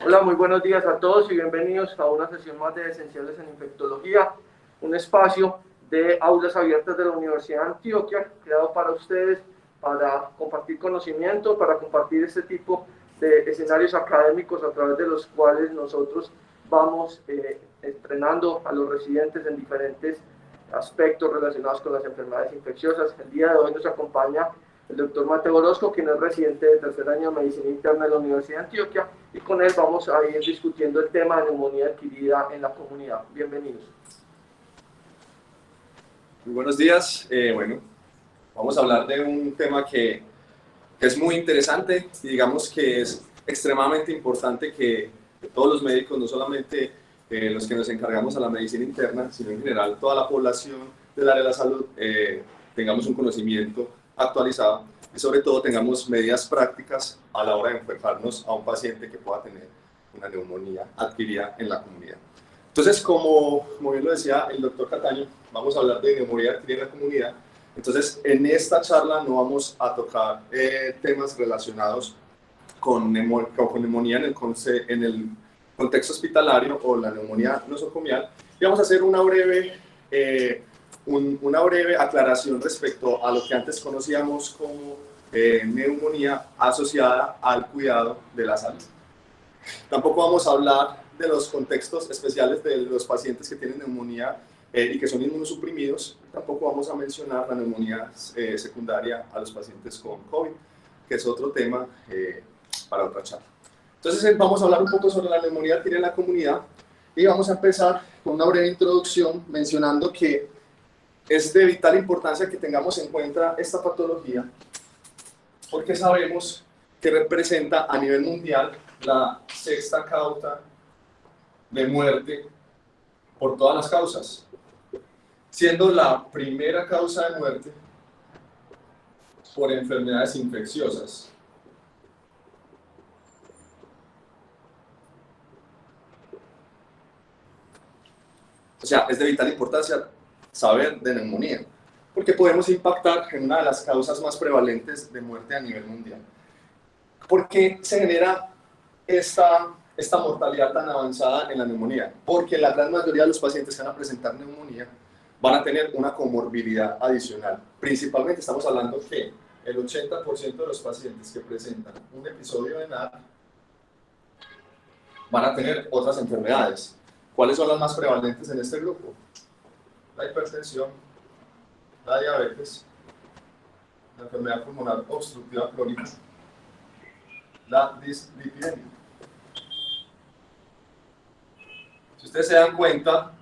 Hola, muy buenos días a todos y bienvenidos a una sesión más de Esenciales en Infectología, un espacio de aulas abiertas de la Universidad de Antioquia, creado para ustedes, para compartir conocimiento, para compartir este tipo de escenarios académicos a través de los cuales nosotros vamos entrenando a los residentes en diferentes aspectos relacionados con las enfermedades infecciosas. El día de hoy nos acompaña el doctor Mateo Orozco, quien es residente de tercer año de Medicina Interna de la Universidad de Antioquia, y con él vamos a ir discutiendo el tema de neumonía adquirida en la comunidad. Bienvenidos. Muy buenos días. Bueno, vamos a hablar de un tema que es muy interesante y digamos que es extremadamente importante que todos los médicos, no solamente los que nos encargamos a la medicina interna, sino en general toda la población del área de la salud, tengamos un conocimiento actualizado y sobre todo tengamos medidas prácticas a la hora de enfocarnos a un paciente que pueda tener una neumonía adquirida en la comunidad. Entonces, como bien lo decía el doctor Cataño, vamos a hablar de neumonía adquirida en la comunidad. Entonces, en esta charla no vamos a tocar temas relacionados con neumonía en el contexto hospitalario o la neumonía nosocomial, y vamos a hacer una breve aclaración respecto a lo que antes conocíamos como neumonía asociada al cuidado de la salud. Tampoco vamos a hablar de los contextos especiales de los pacientes que tienen neumonía y que son inmunosuprimidos. Tampoco vamos a mencionar la neumonía secundaria a los pacientes con COVID, que es otro tema para otra charla. Entonces vamos a hablar un poco sobre la neumonía adquirida en la comunidad y vamos a empezar con una breve introducción mencionando que es de vital importancia que tengamos en cuenta esta patología porque sabemos que representa a nivel mundial la sexta causa de muerte por todas las causas, siendo la primera causa de muerte por enfermedades infecciosas. O sea, es de vital importancia saber de neumonía, porque podemos impactar en una de las causas más prevalentes de muerte a nivel mundial. ¿Por qué se genera esta mortalidad tan avanzada en la neumonía? Porque la gran mayoría de los pacientes que van a presentar neumonía van a tener una comorbilidad adicional. Principalmente estamos hablando que el 80% de los pacientes que presentan un episodio de NAD van a tener otras enfermedades. ¿Cuáles son las más prevalentes en este grupo? La hipertensión, la diabetes, la enfermedad pulmonar obstructiva crónica, la dislipidemia. Si ustedes se dan cuenta,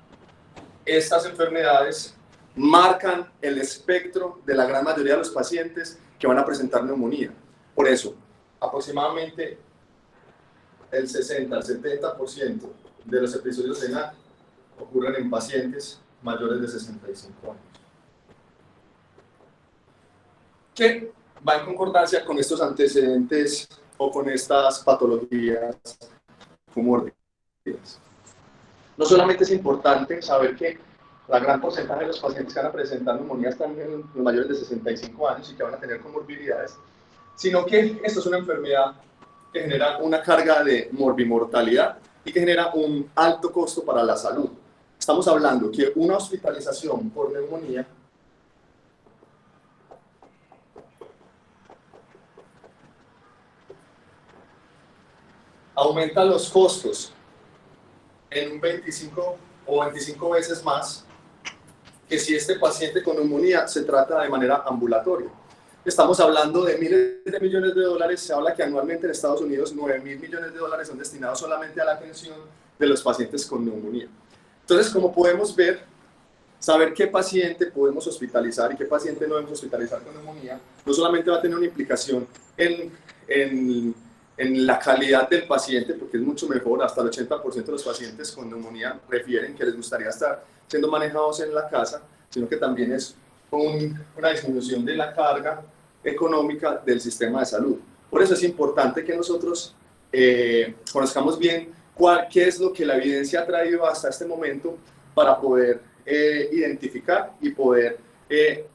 estas enfermedades marcan el espectro de la gran mayoría de los pacientes que van a presentar neumonía. Por eso, aproximadamente el 60 al 70% de los episodios de NAD ocurren en pacientes mayores de 65 años. ¿Qué va en concordancia con estos antecedentes o con estas patologías comórbidas? No solamente es importante saber que la gran porcentaje de los pacientes que van a presentar neumonía están en los mayores de 65 años y que van a tener comorbilidades, sino que esto es una enfermedad que genera una carga de morbimortalidad y que genera un alto costo para la salud. Estamos hablando que una hospitalización por neumonía aumenta los costos en un 25 o 25 veces más que si este paciente con neumonía se trata de manera ambulatoria. Estamos hablando de miles de millones de dólares. Se habla que anualmente en Estados Unidos 9.000 millones de dólares son destinados solamente a la atención de los pacientes con neumonía. Entonces, como podemos ver, saber qué paciente podemos hospitalizar y qué paciente no debemos hospitalizar con neumonía, no solamente va a tener una implicación en la calidad del paciente, porque es mucho mejor, hasta el 80% de los pacientes con neumonía refieren que les gustaría estar siendo manejados en la casa, sino que también es una disminución de la carga económica del sistema de salud. Por eso es importante que nosotros conozcamos bien qué es lo que la evidencia ha traído hasta este momento para poder identificar y poder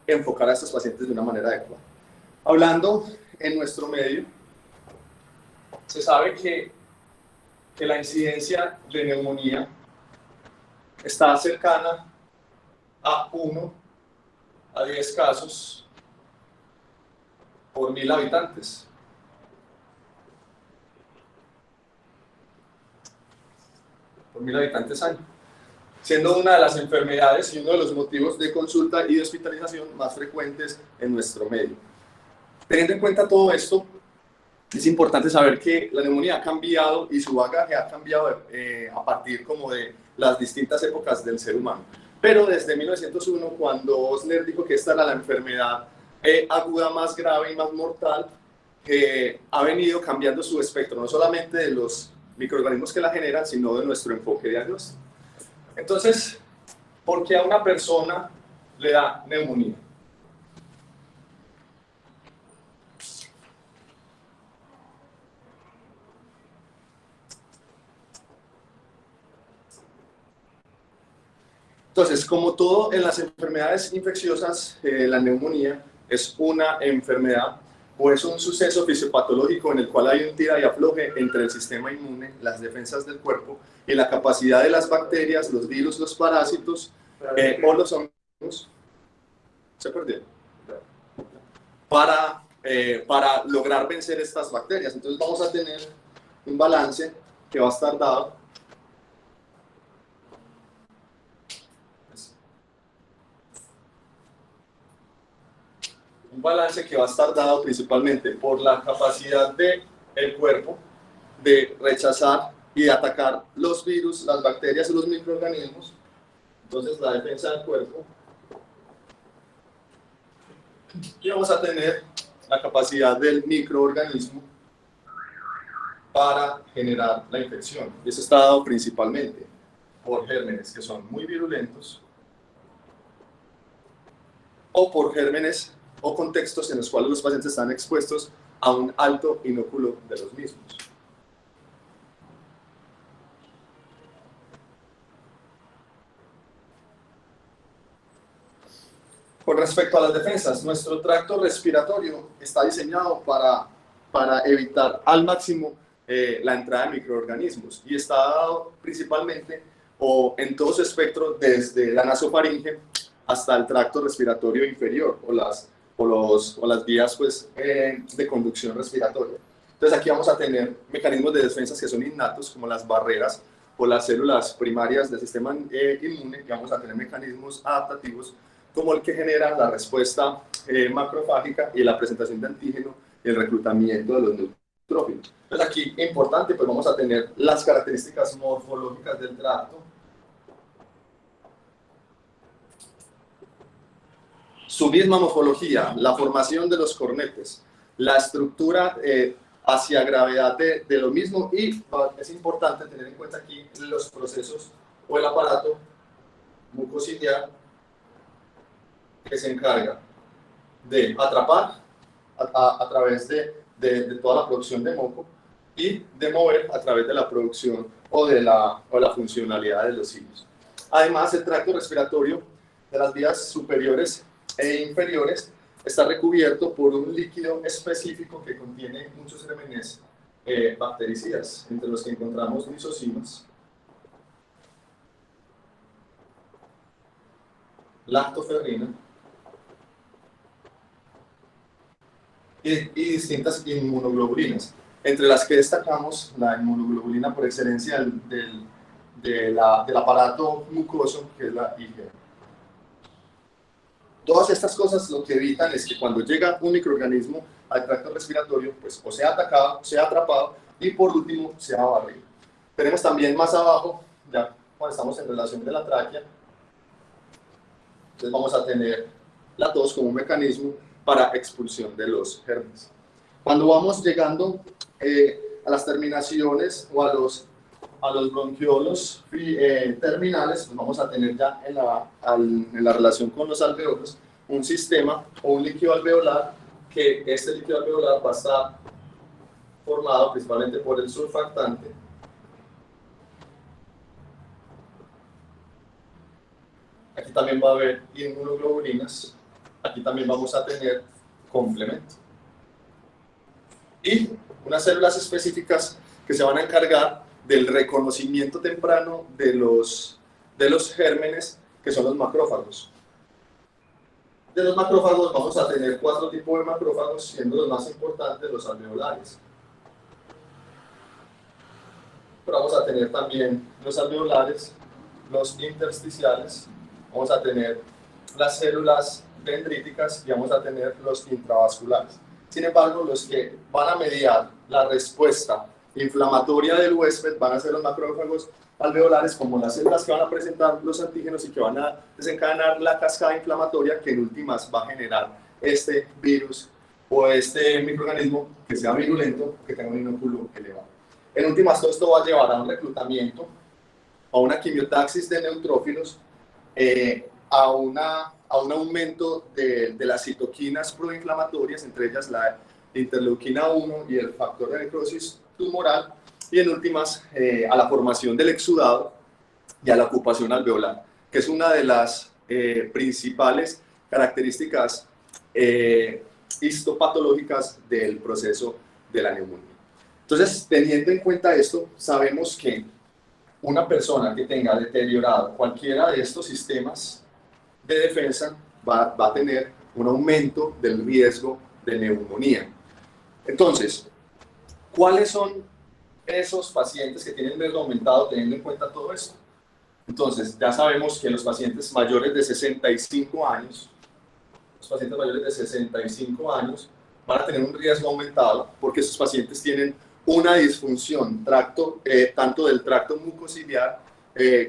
enfocar a estos pacientes de una manera adecuada. Hablando en nuestro medio, se sabe que que la incidencia de neumonía está cercana a 1 a 10 casos por 1000 habitantes. Por 1000 habitantes año, siendo una de las enfermedades y uno de los motivos de consulta y de hospitalización más frecuentes en nuestro medio. Teniendo en cuenta todo esto, es importante saber que la neumonía ha cambiado y su bagaje ha cambiado a partir como de las distintas épocas del ser humano. Pero desde 1901, cuando Osler dijo que esta era la enfermedad aguda más grave y más mortal, ha venido cambiando su espectro, no solamente de los microorganismos que la generan, sino de nuestro enfoque diagnóstico. Entonces, ¿por qué a una persona le da neumonía? Entonces, como todo en las enfermedades infecciosas, la neumonía es una enfermedad o es un suceso fisiopatológico en el cual hay un tira y afloje entre el sistema inmune, las defensas del cuerpo y la capacidad de las bacterias, los virus, los parásitos o los hongos. Se perdió. Para lograr vencer estas bacterias. Entonces vamos a tener un balance que va a estar dado principalmente por la capacidad del cuerpo de rechazar y de atacar los virus, las bacterias y los microorganismos. Entonces la defensa del cuerpo. Y vamos a tener la capacidad del microorganismo para generar la infección. Y eso está dado principalmente por gérmenes que son muy virulentos o por gérmenes o contextos en los cuales los pacientes están expuestos a un alto inóculo de los mismos. Con respecto a las defensas, nuestro tracto respiratorio está diseñado para evitar al máximo la entrada de microorganismos y está dado principalmente o en todo su espectro desde la nasofaringe hasta el tracto respiratorio inferior o las vías pues, de conducción respiratoria. Entonces aquí vamos a tener mecanismos de defensas que son innatos como las barreras o las células primarias del sistema inmune, y vamos a tener mecanismos adaptativos como el que genera la respuesta macrofágica y la presentación de antígeno y el reclutamiento de los neutrófilos. Entonces aquí, importante, pues vamos a tener las características morfológicas del tracto, su misma morfología, la formación de los cornetes, la estructura hacia gravedad de lo mismo, y es importante tener en cuenta aquí los procesos o el aparato mucociliar que se encarga de atrapar a través de toda la producción de moco y de mover a través de la producción o de la funcionalidad de los cilios. Además, el tracto respiratorio de las vías superiores e inferiores está recubierto por un líquido específico que contiene muchos gérmenes bactericidas, entre los que encontramos lisocimas, lactoferrina y distintas inmunoglobulinas, entre las que destacamos la inmunoglobulina por excelencia del aparato mucoso, que es la IgA. Todas estas cosas lo que evitan es que cuando llega un microorganismo al tracto respiratorio, pues o sea atacado, sea atrapado y por último sea barrido. Tenemos también más abajo, ya cuando estamos en relación de la tráquea, entonces vamos a tener la tos como un mecanismo para expulsión de los gérmenes. Cuando vamos llegando a las terminaciones o a los bronquiolos terminales, pues vamos a tener ya en la relación con los alveolos un sistema o un líquido alveolar, que este líquido alveolar va a estar formado principalmente por el surfactante aquí también va a haber inmunoglobulinas, aquí también vamos a tener complemento. Y unas células específicas que se van a encargar del reconocimiento temprano de los gérmenes, que son los macrófagos. De los macrófagos vamos a tener 4 tipos de macrófagos, siendo los más importantes los alveolares. Pero vamos a tener también los alveolares, los intersticiales, vamos a tener las células dendríticas y vamos a tener los intravasculares. Sin embargo, los que van a mediar la respuesta inflamatoria del huésped van a ser los macrófagos alveolares, como las células que van a presentar los antígenos y que van a desencadenar la cascada inflamatoria que en últimas va a generar este virus o este microorganismo que sea virulento, que tenga un inóculo elevado. En últimas, todo esto va a llevar a un reclutamiento, a una quimiotaxis de neutrófilos, a un aumento de las citoquinas proinflamatorias, entre ellas la interleuquina 1 y el factor de necrosis tumoral, y en últimas a la formación del exudado y a la ocupación alveolar, que es una de las principales características histopatológicas del proceso de la neumonía. Entonces, teniendo en cuenta esto, sabemos que una persona que tenga deteriorado cualquiera de estos sistemas de defensa va a tener un aumento del riesgo de neumonía. Entonces, ¿cuáles son esos pacientes que tienen riesgo aumentado teniendo en cuenta todo esto? Entonces, ya sabemos que los pacientes mayores de 65 años, van a tener un riesgo aumentado porque esos pacientes tienen una disfunción tanto del tracto mucociliar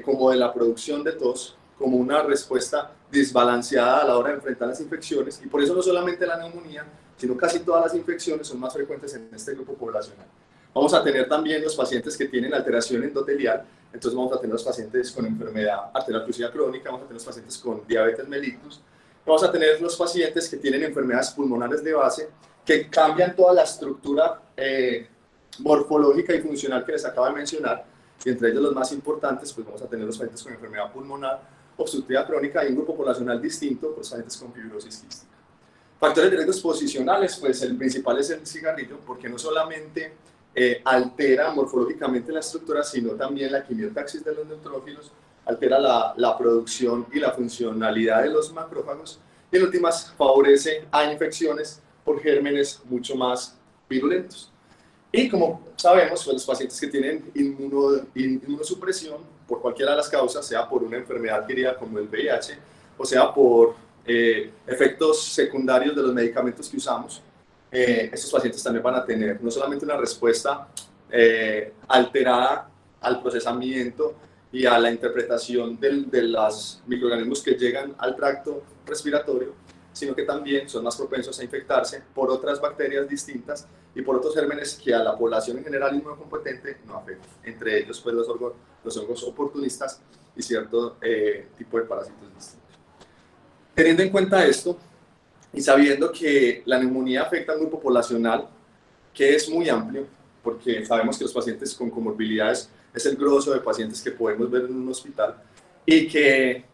como de la producción de tos, como una respuesta desbalanceada a la hora de enfrentar las infecciones, y por eso no solamente la neumonía, sino casi todas las infecciones son más frecuentes en este grupo poblacional. Vamos a tener también los pacientes que tienen alteración endotelial, entonces vamos a tener los pacientes con enfermedad arterial oclusiva crónica, vamos a tener los pacientes con diabetes mellitus, vamos a tener los pacientes que tienen enfermedades pulmonares de base, que cambian toda la estructura morfológica y funcional que les acabo de mencionar, y entre ellos los más importantes, pues vamos a tener los pacientes con enfermedad pulmonar obstructiva crónica y un grupo poblacional distinto, los pacientes con fibrosis quística. Factores de riesgo posicionales, pues el principal es el cigarrillo, porque no solamente altera morfológicamente la estructura, sino también la quimiotaxis de los neutrófilos, altera la producción y la funcionalidad de los macrófagos, y en últimas favorece a infecciones por gérmenes mucho más virulentos. Y como sabemos, pues los pacientes que tienen inmunosupresión por cualquiera de las causas, sea por una enfermedad adquirida como el VIH, o sea por efectos secundarios de los medicamentos que usamos, estos pacientes también van a tener no solamente una respuesta alterada al procesamiento y a la interpretación de los microorganismos que llegan al tracto respiratorio, sino que también son más propensos a infectarse por otras bacterias distintas y por otros gérmenes que a la población en general inmunocompetente no afectan, entre ellos pues los hongos oportunistas y cierto tipo de parásitos distintos. Teniendo en cuenta esto y sabiendo que la neumonía afecta a un grupo poblacional que es muy amplio, porque sabemos que los pacientes con comorbilidades es el grosso de pacientes que podemos ver en un hospital, y que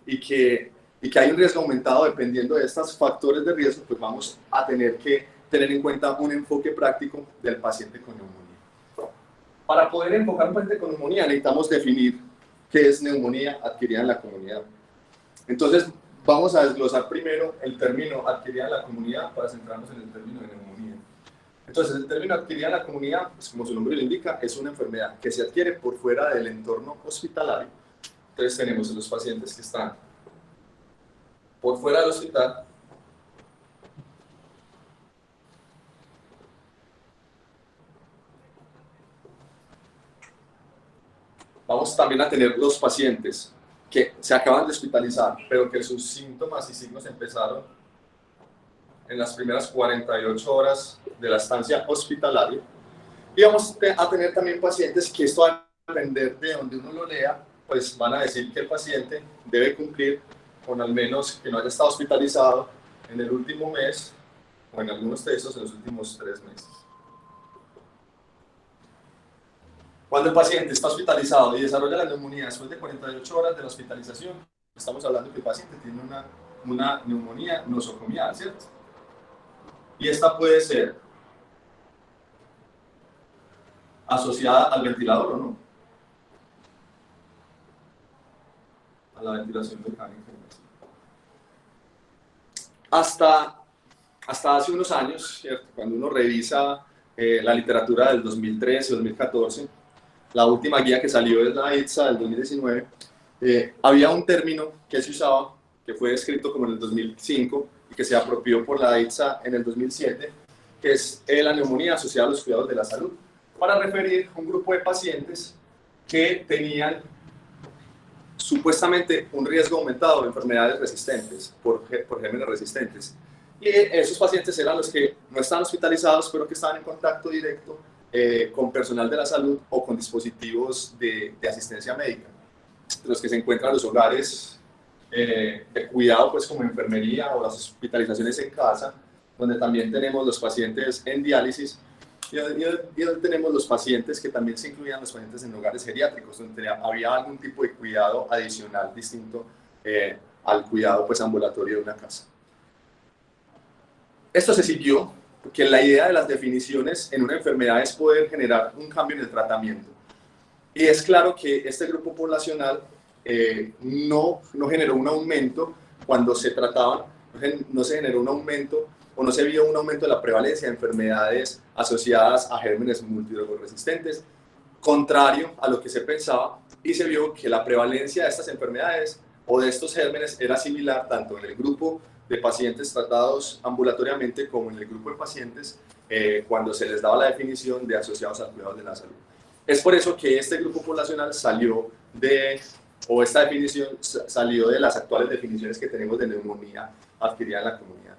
hay un riesgo aumentado dependiendo de estos factores de riesgo, pues vamos a tener que tener en cuenta un enfoque práctico del paciente con neumonía. Para poder enfocar un paciente con neumonía necesitamos definir qué es neumonía adquirida en la comunidad. Entonces vamos a desglosar primero el término adquirida en la comunidad para centrarnos en el término de neumonía. Entonces el término adquirida en la comunidad, pues como su nombre lo indica, es una enfermedad que se adquiere por fuera del entorno hospitalario. Entonces tenemos a los pacientes que están por fuera del hospital, vamos también a tener los pacientes que se acaban de hospitalizar, pero que sus síntomas y signos empezaron en las primeras 48 horas de la estancia hospitalaria. Y vamos a tener también pacientes que esto va a depender de donde uno lo lea, pues van a decir que el paciente debe cumplir con al menos que no haya estado hospitalizado en el último mes, o en algunos textos en los últimos 3 meses. Cuando el paciente está hospitalizado y desarrolla la neumonía después de 48 horas de la hospitalización, estamos hablando que el paciente tiene una neumonía nosocomial, ¿cierto? Y esta puede ser asociada al ventilador o no. la ventilación mecánica. Hasta hace unos años, ¿cierto? Cuando uno revisa la literatura del 2013 o 2014, la última guía que salió es la ITSA del 2019, había un término que se usaba, que fue descrito como en el 2005 y que se apropió por la ITSA en el 2007, que es la neumonía asociada a los cuidados de la salud, para referir a un grupo de pacientes que tenían supuestamente un riesgo aumentado de enfermedades resistentes, por gérmenes resistentes. Y esos pacientes eran los que no estaban hospitalizados, pero que estaban en contacto directo con personal de la salud o con dispositivos de asistencia médica. Los que se encuentran en los hogares de cuidado, pues como enfermería o las hospitalizaciones en casa, donde también tenemos los pacientes en diálisis, y donde tenemos los pacientes que también se incluían los pacientes en hogares geriátricos, donde había algún tipo de cuidado adicional distinto al cuidado pues ambulatorio de una casa. Esto se siguió porque la idea de las definiciones en una enfermedad es poder generar un cambio en el tratamiento. Y es claro que este grupo poblacional no generó un aumento cuando se trataban, no se generó un aumento o no se vio un aumento de la prevalencia de enfermedades asociadas a gérmenes multidrogorresistentes, contrario a lo que se pensaba, y se vio que la prevalencia de estas enfermedades o de estos gérmenes era similar tanto en el grupo de pacientes tratados ambulatoriamente como en el grupo de pacientes cuando se les daba la definición de asociados al cuidado de la salud. Es por eso que este grupo poblacional salió o esta definición salió de las actuales definiciones que tenemos de neumonía adquirida en la comunidad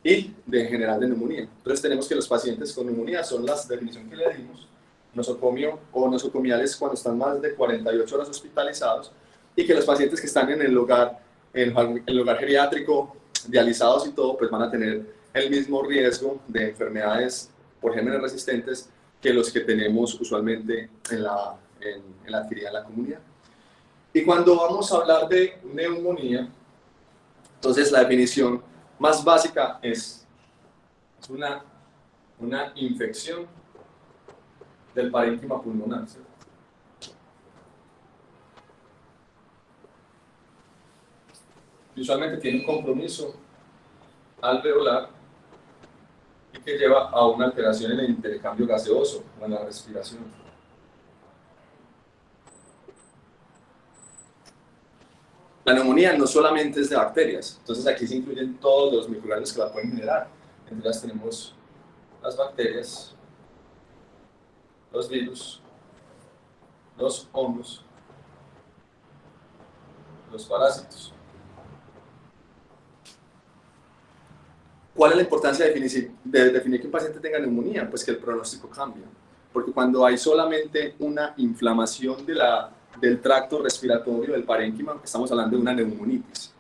y de general de neumonía. Entonces tenemos que los pacientes con neumonía son las definiciones que le dimos, nosocomio o nosocomiales cuando están más de 48 horas hospitalizados, y que los pacientes que están en el hogar geriátrico, dializados y todo, pues van a tener el mismo riesgo de enfermedades por gérmenes resistentes que los que tenemos usualmente en la adquirida en la comunidad. Y cuando vamos a hablar de neumonía, entonces la definición más básica es una infección del parénquima pulmonar, ¿sí? Usualmente tiene un compromiso alveolar y que lleva a una alteración en el intercambio gaseoso o en la respiración. La neumonía no solamente es de bacterias, entonces aquí se incluyen todos los microorganismos que la pueden generar. Entre ellas tenemos las bacterias, los virus, los hongos, los parásitos. ¿Cuál es la importancia de definir que un paciente tenga neumonía? Pues que el pronóstico cambia, porque cuando hay solamente una inflamación del tracto respiratorio del parénquima, estamos hablando de una neumonitis.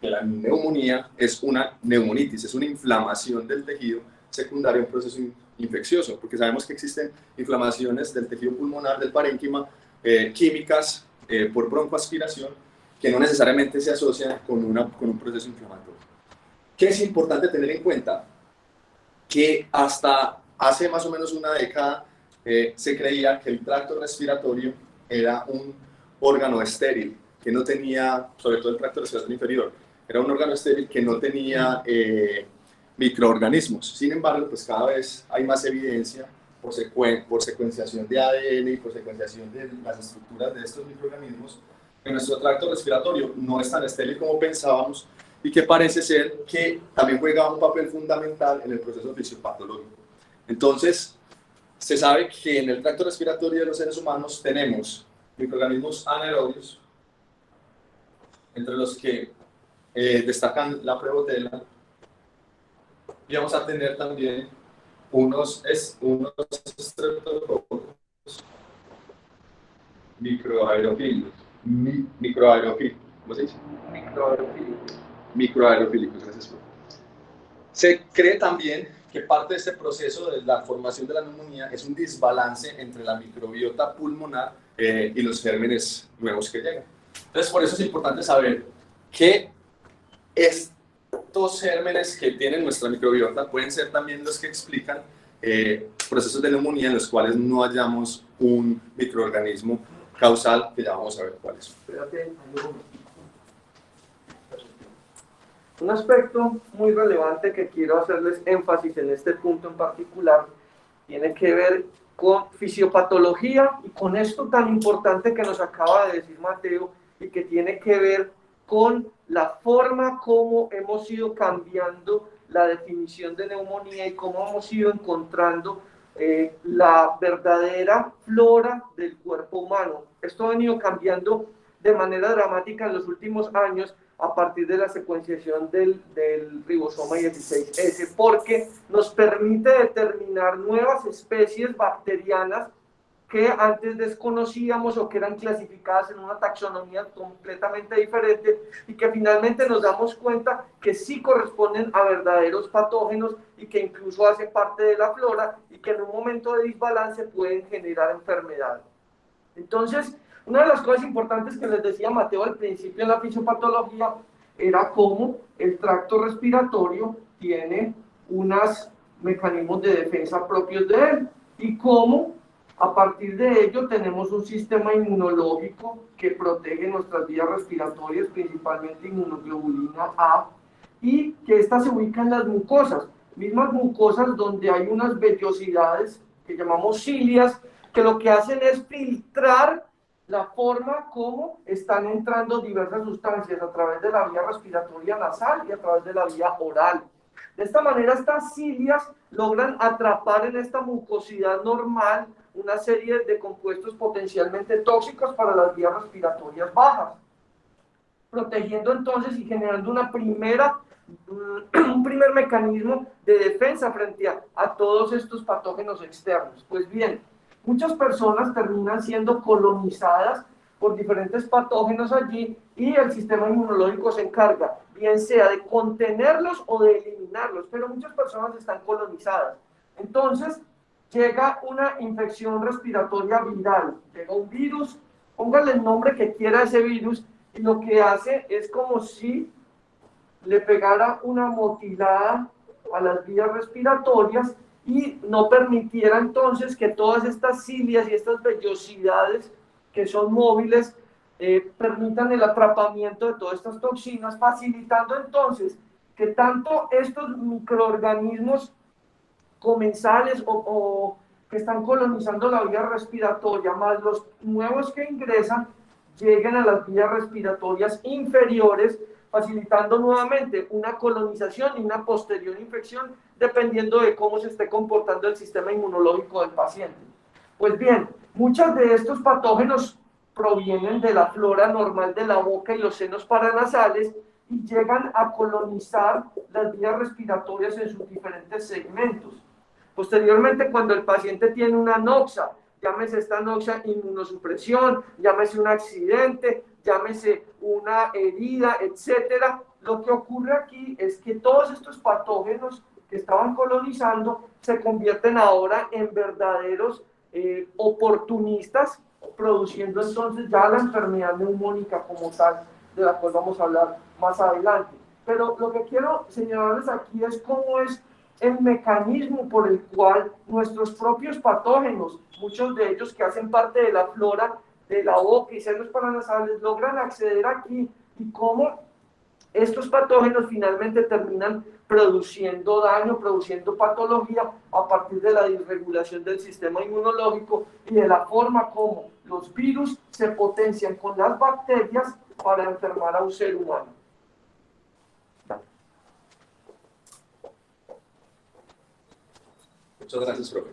La neumonía es una neumonitis, es una inflamación del tejido secundario a un proceso infeccioso, porque sabemos que existen inflamaciones del tejido pulmonar del parénquima, químicas por broncoaspiración, que no necesariamente se asocian con un proceso inflamatorio. ¿Qué es importante tener en cuenta? Que hasta hace más o menos una década se creía que el tracto respiratorio era un órgano estéril, que no tenía, sobre todo el tracto respiratorio inferior, era un órgano estéril que no tenía microorganismos. Sin embargo, pues cada vez hay más evidencia por secuenciación de ADN y por secuenciación de las estructuras de estos microorganismos, que nuestro tracto respiratorio no es tan estéril como pensábamos, y que parece ser que también juega un papel fundamental en el proceso fisiopatológico. Entonces, se sabe que en el tracto respiratorio de los seres humanos tenemos microorganismos anaerobios, entre los que destacan la prebotela, y vamos a tener también unos streptococos microaerofílicos. ¿Cómo se dice? Microaerofílicos, gracias. Se cree también que parte de este proceso de la formación de la neumonía es un desbalance entre la microbiota pulmonar y los gérmenes nuevos que llegan. Entonces, por eso es importante saber que estos gérmenes que tienen nuestra microbiota pueden ser también los que explican procesos de neumonía en los cuales no hallamos un microorganismo causal, que ya vamos a ver cuál es. Espérate, Un aspecto muy relevante que quiero hacerles énfasis en este punto en particular tiene que ver con fisiopatología y con esto tan importante que nos acaba de decir Mateo y que tiene que ver con la forma como hemos ido cambiando la definición de neumonía y cómo hemos ido encontrando la verdadera flora del cuerpo humano. Esto ha venido cambiando de manera dramática en los últimos años a partir de la secuenciación del ribosoma 16S, porque nos permite determinar nuevas especies bacterianas que antes desconocíamos o que eran clasificadas en una taxonomía completamente diferente y que finalmente nos damos cuenta que sí corresponden a verdaderos patógenos y que incluso hacen parte de la flora y que en un momento de desbalance pueden generar enfermedades. Entonces, una de las cosas importantes que les decía Mateo al principio en la fisiopatología era cómo el tracto respiratorio tiene unos mecanismos de defensa propios de él y cómo a partir de ello tenemos un sistema inmunológico que protege nuestras vías respiratorias, principalmente inmunoglobulina A, y que esta se ubica en las mucosas, mismas mucosas donde hay unas vellosidades que llamamos cilias, que lo que hacen es filtrar la forma como están entrando diversas sustancias a través de la vía respiratoria nasal y a través de la vía oral. De esta manera, estas cilias logran atrapar en esta mucosidad normal una serie de compuestos potencialmente tóxicos para las vías respiratorias bajas, protegiendo entonces y generando un primer mecanismo de defensa frente a todos estos patógenos externos. Pues bien, muchas personas terminan siendo colonizadas por diferentes patógenos allí y el sistema inmunológico se encarga, bien sea de contenerlos o de eliminarlos, pero muchas personas están colonizadas. Entonces, llega una infección respiratoria viral, llega un virus, póngale el nombre que quiera a ese virus, y lo que hace es como si le pegara una motilada a las vías respiratorias y no permitiera entonces que todas estas cilias y estas vellosidades que son móviles permitan el atrapamiento de todas estas toxinas, facilitando entonces que tanto estos microorganismos comensales o que están colonizando la vía respiratoria, más los nuevos que ingresan, lleguen a las vías respiratorias inferiores, facilitando nuevamente una colonización y una posterior infección, dependiendo de cómo se esté comportando el sistema inmunológico del paciente. Pues bien, muchos de estos patógenos provienen de la flora normal de la boca y los senos paranasales y llegan a colonizar las vías respiratorias en sus diferentes segmentos. Posteriormente, cuando el paciente tiene una noxa, llámese esta noxa inmunosupresión, llámese un accidente, llámese una herida, etcétera, lo que ocurre aquí es que todos estos patógenos que estaban colonizando se convierten ahora en verdaderos oportunistas, produciendo entonces ya la enfermedad neumónica como tal, de la cual vamos a hablar más adelante. Pero lo que quiero señalarles aquí es cómo es el mecanismo por el cual nuestros propios patógenos, muchos de ellos que hacen parte de la flora de la boca y senos paranasales, logran acceder aquí y cómo estos patógenos finalmente terminan produciendo daño, produciendo patología a partir de la disregulación del sistema inmunológico y de la forma como los virus se potencian con las bacterias para enfermar a un ser humano. Muchas gracias, profe.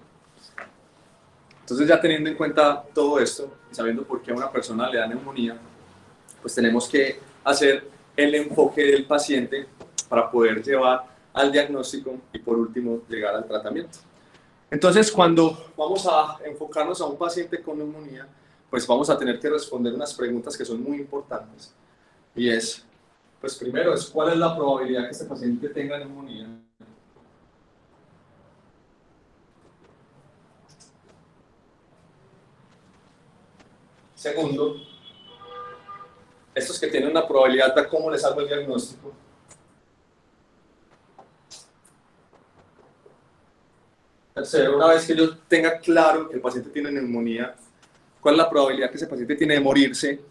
Entonces, ya teniendo en cuenta todo esto y sabiendo por qué a una persona le da neumonía, pues tenemos que hacer el enfoque del paciente para poder llevar al diagnóstico y, por último, llegar al tratamiento. Entonces, cuando vamos a enfocarnos a un paciente con neumonía, pues vamos a tener que responder unas preguntas que son muy importantes. Y es, pues primero, ¿cuál es la probabilidad que este paciente tenga neumonía? Segundo, estos que tienen una probabilidad alta, ¿cómo les hago el diagnóstico? Tercero, una vez que yo tenga claro que el paciente tiene neumonía, ¿cuál es la probabilidad que ese paciente tiene de morirse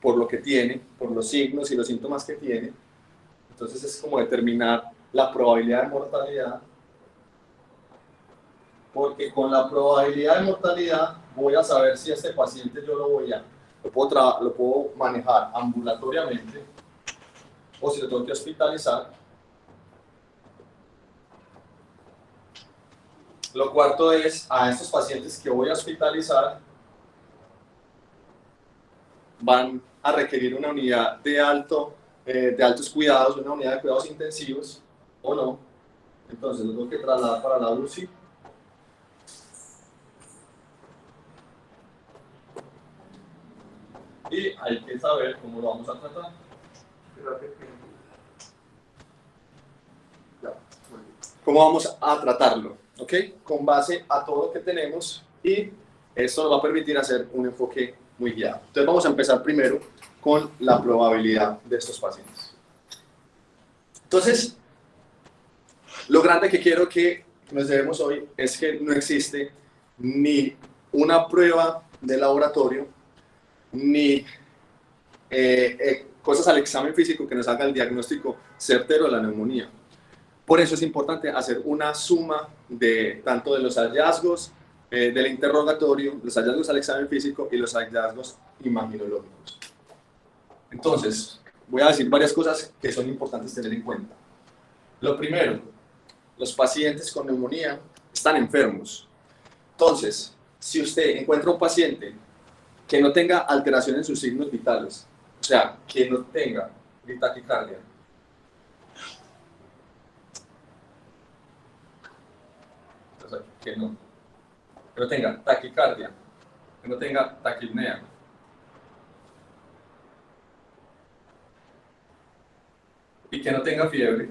por lo que tiene, por los signos y los síntomas que tiene? Entonces es como determinar la probabilidad de mortalidad, porque con la probabilidad de mortalidad voy a saber si este paciente yo lo puedo manejar ambulatoriamente o si lo tengo que hospitalizar. Lo cuarto es, a estos pacientes que voy a hospitalizar van a requerir una unidad de altos cuidados, una unidad de cuidados intensivos o no. Entonces lo tengo que trasladar para la UCI. Y hay que saber cómo lo vamos a tratar. ¿Cómo vamos a tratarlo? ¿Ok? Con base a todo lo que tenemos, y esto nos va a permitir hacer un enfoque muy guiado. Entonces vamos a empezar primero con la probabilidad de estos pacientes. Entonces, lo grande que quiero que nos debemos hoy es que no existe ni una prueba de laboratorio, ni cosas al examen físico que nos haga el diagnóstico certero de la neumonía. Por eso es importante hacer una suma de tanto de los hallazgos del interrogatorio, los hallazgos al examen físico y los hallazgos imaginológicos. Entonces, voy a decir varias cosas que son importantes tener en cuenta. Lo primero, los pacientes con neumonía están enfermos. Entonces, si usted encuentra un paciente que no tenga alteración en sus signos vitales, o sea, que no tenga ni taquicardia, que no tenga taquicardia, que no tenga taquipnea, y que no tenga fiebre,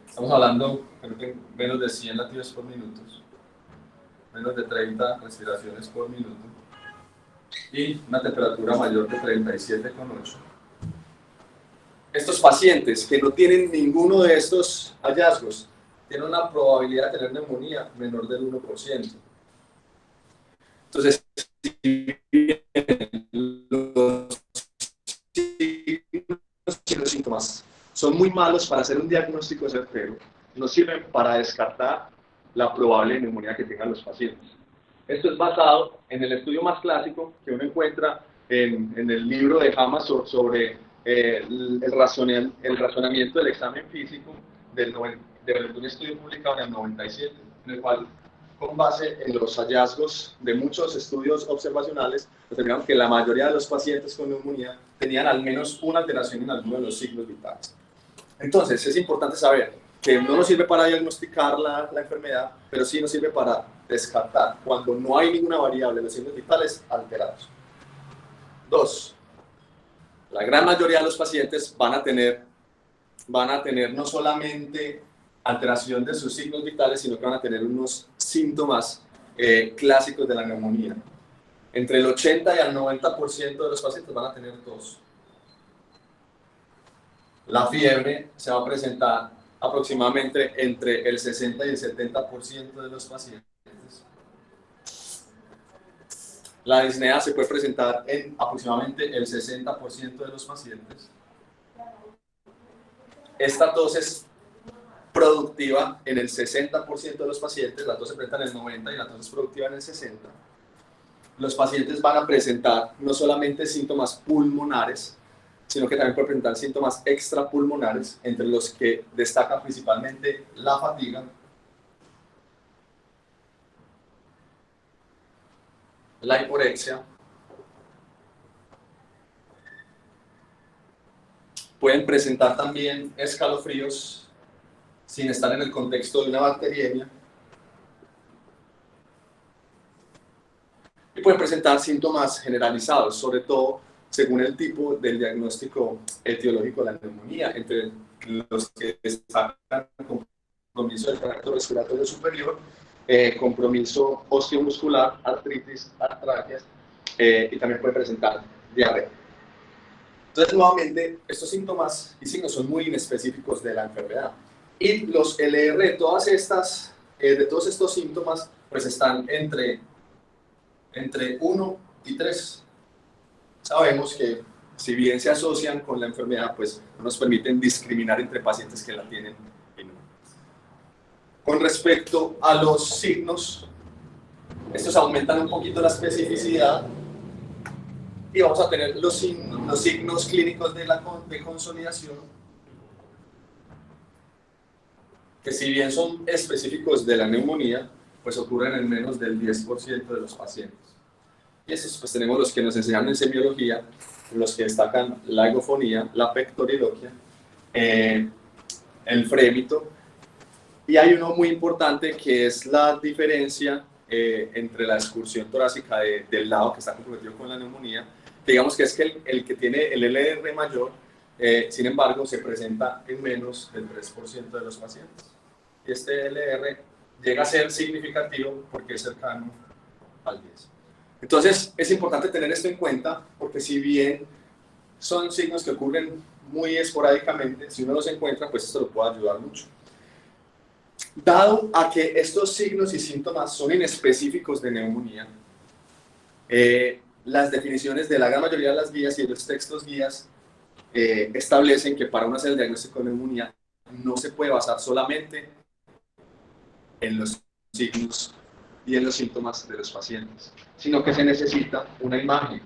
estamos hablando de menos de 100 latidos por minuto, menos de 30 respiraciones por minuto, y una temperatura mayor de 37,8. Estos pacientes que no tienen ninguno de estos hallazgos tienen una probabilidad de tener neumonía menor del 1%. Entonces, si los síntomas son muy malos para hacer un diagnóstico certero, no sirven para descartar la probable neumonía que tengan los pacientes. Esto es basado en el estudio más clásico que uno encuentra en el libro de Hamas sobre el razonamiento del examen físico de un estudio publicado en el 97, en el cual, con base en los hallazgos de muchos estudios observacionales, determinaron que la mayoría de los pacientes con neumonía tenían al menos una alteración en alguno de los signos vitales. Entonces, es importante saber que no nos sirve para diagnosticar la enfermedad, pero sí nos sirve para descartar cuando no hay ninguna variable de los signos vitales alterados. 2. La gran mayoría de los pacientes van a tener no solamente alteración de sus signos vitales, sino que van a tener unos síntomas clásicos de la neumonía. Entre el 80 y el 90% de los pacientes van a tener tos. La fiebre se va a presentar aproximadamente entre el 60 y el 70% de los pacientes. La disnea se puede presentar en aproximadamente el 60% de los pacientes. Esta tos es productiva en el 60% de los pacientes, la tos se presenta en el 90% y la tos es productiva en el 60%. Los pacientes van a presentar no solamente síntomas pulmonares, sino que también pueden presentar síntomas extrapulmonares, entre los que destacan principalmente la fatiga, la hiporexia, pueden presentar también escalofríos sin estar en el contexto de una bacteriemia, y pueden presentar síntomas generalizados, sobre todo según el tipo del diagnóstico etiológico de la neumonía, entre los que destacan compromiso del tracto respiratorio superior, compromiso osteomuscular, artritis, artralgias, y también puede presentar diarrea. Entonces, nuevamente, estos síntomas y signos son muy inespecíficos de la enfermedad. Y los LR de todos estos síntomas, pues están entre 1 y 3. Sabemos que si bien se asocian con la enfermedad, pues no nos permiten discriminar entre pacientes que la tienen y no. Con respecto a los signos, estos aumentan un poquito la especificidad y vamos a tener los signos clínicos de consolidación, que si bien son específicos de la neumonía, pues ocurren en menos del 10% de los pacientes. Y estos pues tenemos los que nos enseñan en semiología, los que destacan la egofonía, la pectoriloquia, el frémito, y hay uno muy importante que es la diferencia entre la excursión torácica del lado que está comprometido con la neumonía, que digamos que es que el que tiene el LR mayor, sin embargo, se presenta en menos del 3% de los pacientes. Y este LR llega a ser significativo porque es cercano al 10%. Entonces, es importante tener esto en cuenta, porque si bien son signos que ocurren muy esporádicamente, si uno los encuentra, pues esto lo puede ayudar mucho. Dado a que estos signos y síntomas son inespecíficos de neumonía, las definiciones de la gran mayoría de las guías y de los textos guías establecen que para hacer el diagnóstico de neumonía no se puede basar solamente en los signos y en los síntomas de los pacientes, sino que se necesita una imagen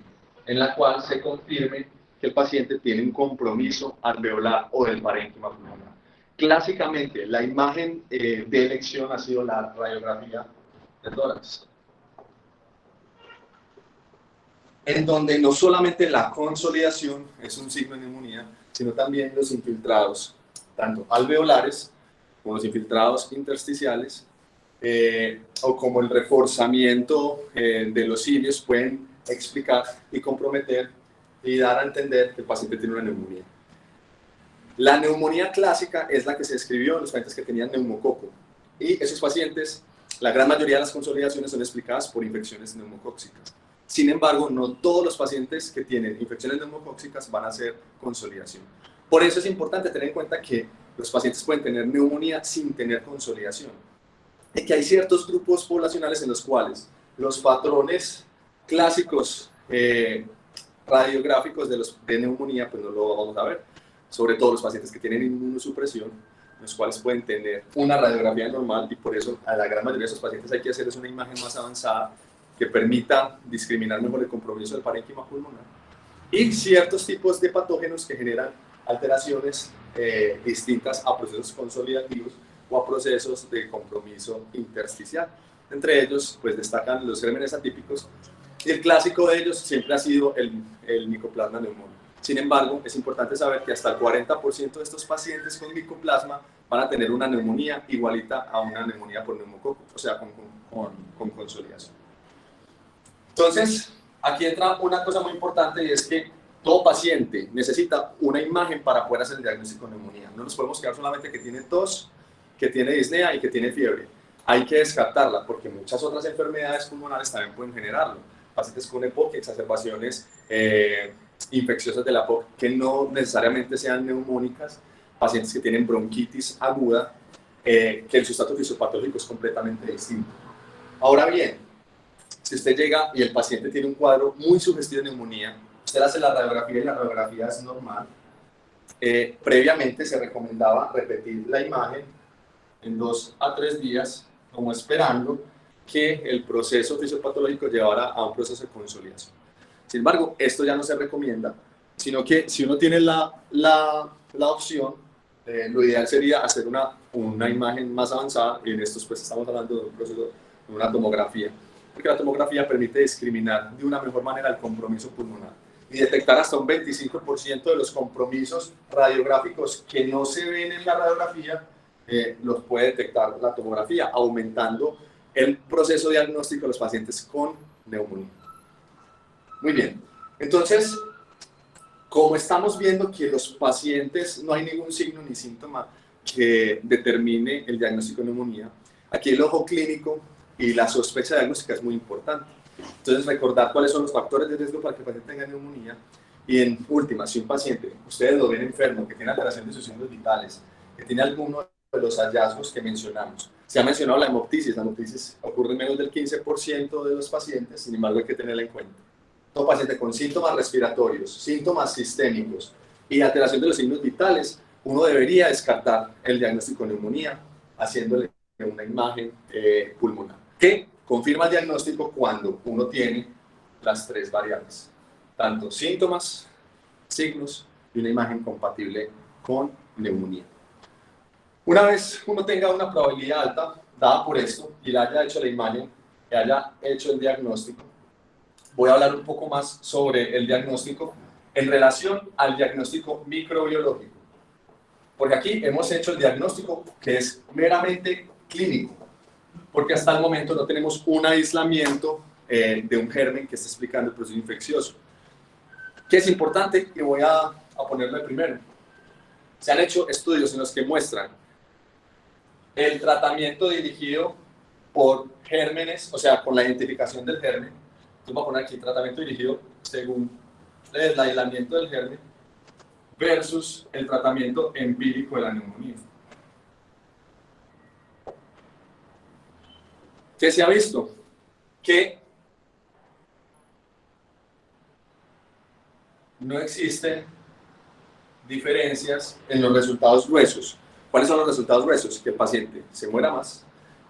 en la cual se confirme que el paciente tiene un compromiso alveolar o del parénquima pulmonar. Clásicamente, la imagen de elección ha sido la radiografía del tórax, en donde no solamente la consolidación es un signo de neumonía, sino también los infiltrados, tanto alveolares como los infiltrados intersticiales, o como el reforzamiento de los cilios pueden explicar y comprometer y dar a entender que el paciente tiene una neumonía. La neumonía clásica es la que se describió en los pacientes que tenían neumococo, y esos pacientes, la gran mayoría de las consolidaciones son explicadas por infecciones neumocóxicas. Sin embargo, no todos los pacientes que tienen infecciones neumocóxicas van a hacer consolidación. Por eso es importante tener en cuenta que los pacientes pueden tener neumonía sin tener consolidación, y que hay ciertos grupos poblacionales en los cuales los patrones clásicos radiográficos de neumonía pues no lo vamos a ver, sobre todo los pacientes que tienen inmunosupresión, los cuales pueden tener una radiografía normal, y por eso a la gran mayoría de esos pacientes hay que hacerles una imagen más avanzada que permita discriminar mejor el compromiso del parénquima pulmonar y ciertos tipos de patógenos que generan alteraciones distintas a procesos consolidativos o a procesos de compromiso intersticial. Entre ellos, pues destacan los gérmenes atípicos, y el clásico de ellos siempre ha sido el Mycoplasma pneumoniae. Sin embargo, es importante saber que hasta el 40% de estos pacientes con micoplasma van a tener una neumonía igualita a una neumonía por neumococo, o sea, con consolidación. Entonces, aquí entra una cosa muy importante, y es que todo paciente necesita una imagen para poder hacer el diagnóstico de neumonía. No nos podemos quedar solamente que tiene tos, que tiene disnea y que tiene fiebre. Hay que descartarla, porque muchas otras enfermedades pulmonares también pueden generarlo. Pacientes con EPOC, exacerbaciones infecciosas de la EPOC que no necesariamente sean neumónicas, pacientes que tienen bronquitis aguda, que el sustrato fisiopatológico es completamente distinto. Ahora bien, si usted llega y el paciente tiene un cuadro muy sugestivo de neumonía, usted hace la radiografía y la radiografía es normal, previamente se recomendaba repetir la imagen en 2 a 3 días, como esperando que el proceso fisiopatológico llevara a un proceso de consolidación. Sin embargo, esto ya no se recomienda, sino que si uno tiene la opción, lo ideal sería hacer una imagen más avanzada, y en estos pues estamos hablando de un proceso, de una tomografía, porque la tomografía permite discriminar de una mejor manera el compromiso pulmonar y detectar hasta un 25% de los compromisos radiográficos que no se ven en la radiografía, los puede detectar la tomografía, aumentando el proceso diagnóstico de los pacientes con neumonía. Muy bien, entonces, como estamos viendo que los pacientes no hay ningún signo ni síntoma que determine el diagnóstico de neumonía, aquí el ojo clínico y la sospecha diagnóstica es muy importante. Entonces, recordar cuáles son los factores de riesgo para que el paciente tenga neumonía, y en última, si un paciente, ustedes lo ven enfermo, que tiene alteración de sus signos vitales, que tiene alguno de los hallazgos que mencionamos. Se ha mencionado la hemoptisis ocurre en menos del 15% de los pacientes, sin embargo hay que tenerla en cuenta. todo paciente con síntomas respiratorios, síntomas sistémicos y alteración de los signos vitales, uno debería descartar el diagnóstico de neumonía haciéndole una imagen pulmonar, que confirma el diagnóstico cuando uno tiene las tres variables, tanto síntomas, signos y una imagen compatible con neumonía. Una vez uno tenga una probabilidad alta, dada por esto, y le haya hecho la imagen, que haya hecho el diagnóstico, voy a hablar un poco más sobre el diagnóstico en relación al diagnóstico microbiológico. Porque aquí hemos hecho el diagnóstico que es meramente clínico, porque hasta el momento no tenemos un aislamiento de un germen que esté explicando el proceso infeccioso. ¿Qué es importante? Y voy a ponerlo de primero. Se han hecho estudios en los que muestran el tratamiento dirigido por gérmenes, o sea, con la identificación del germen. Entonces voy a poner aquí tratamiento dirigido según el aislamiento del germen versus el tratamiento empírico de la neumonía. ¿Qué se ha visto? Que no existen diferencias en los resultados gruesos. ¿Cuáles son los resultados gruesos? Que el paciente se muera más,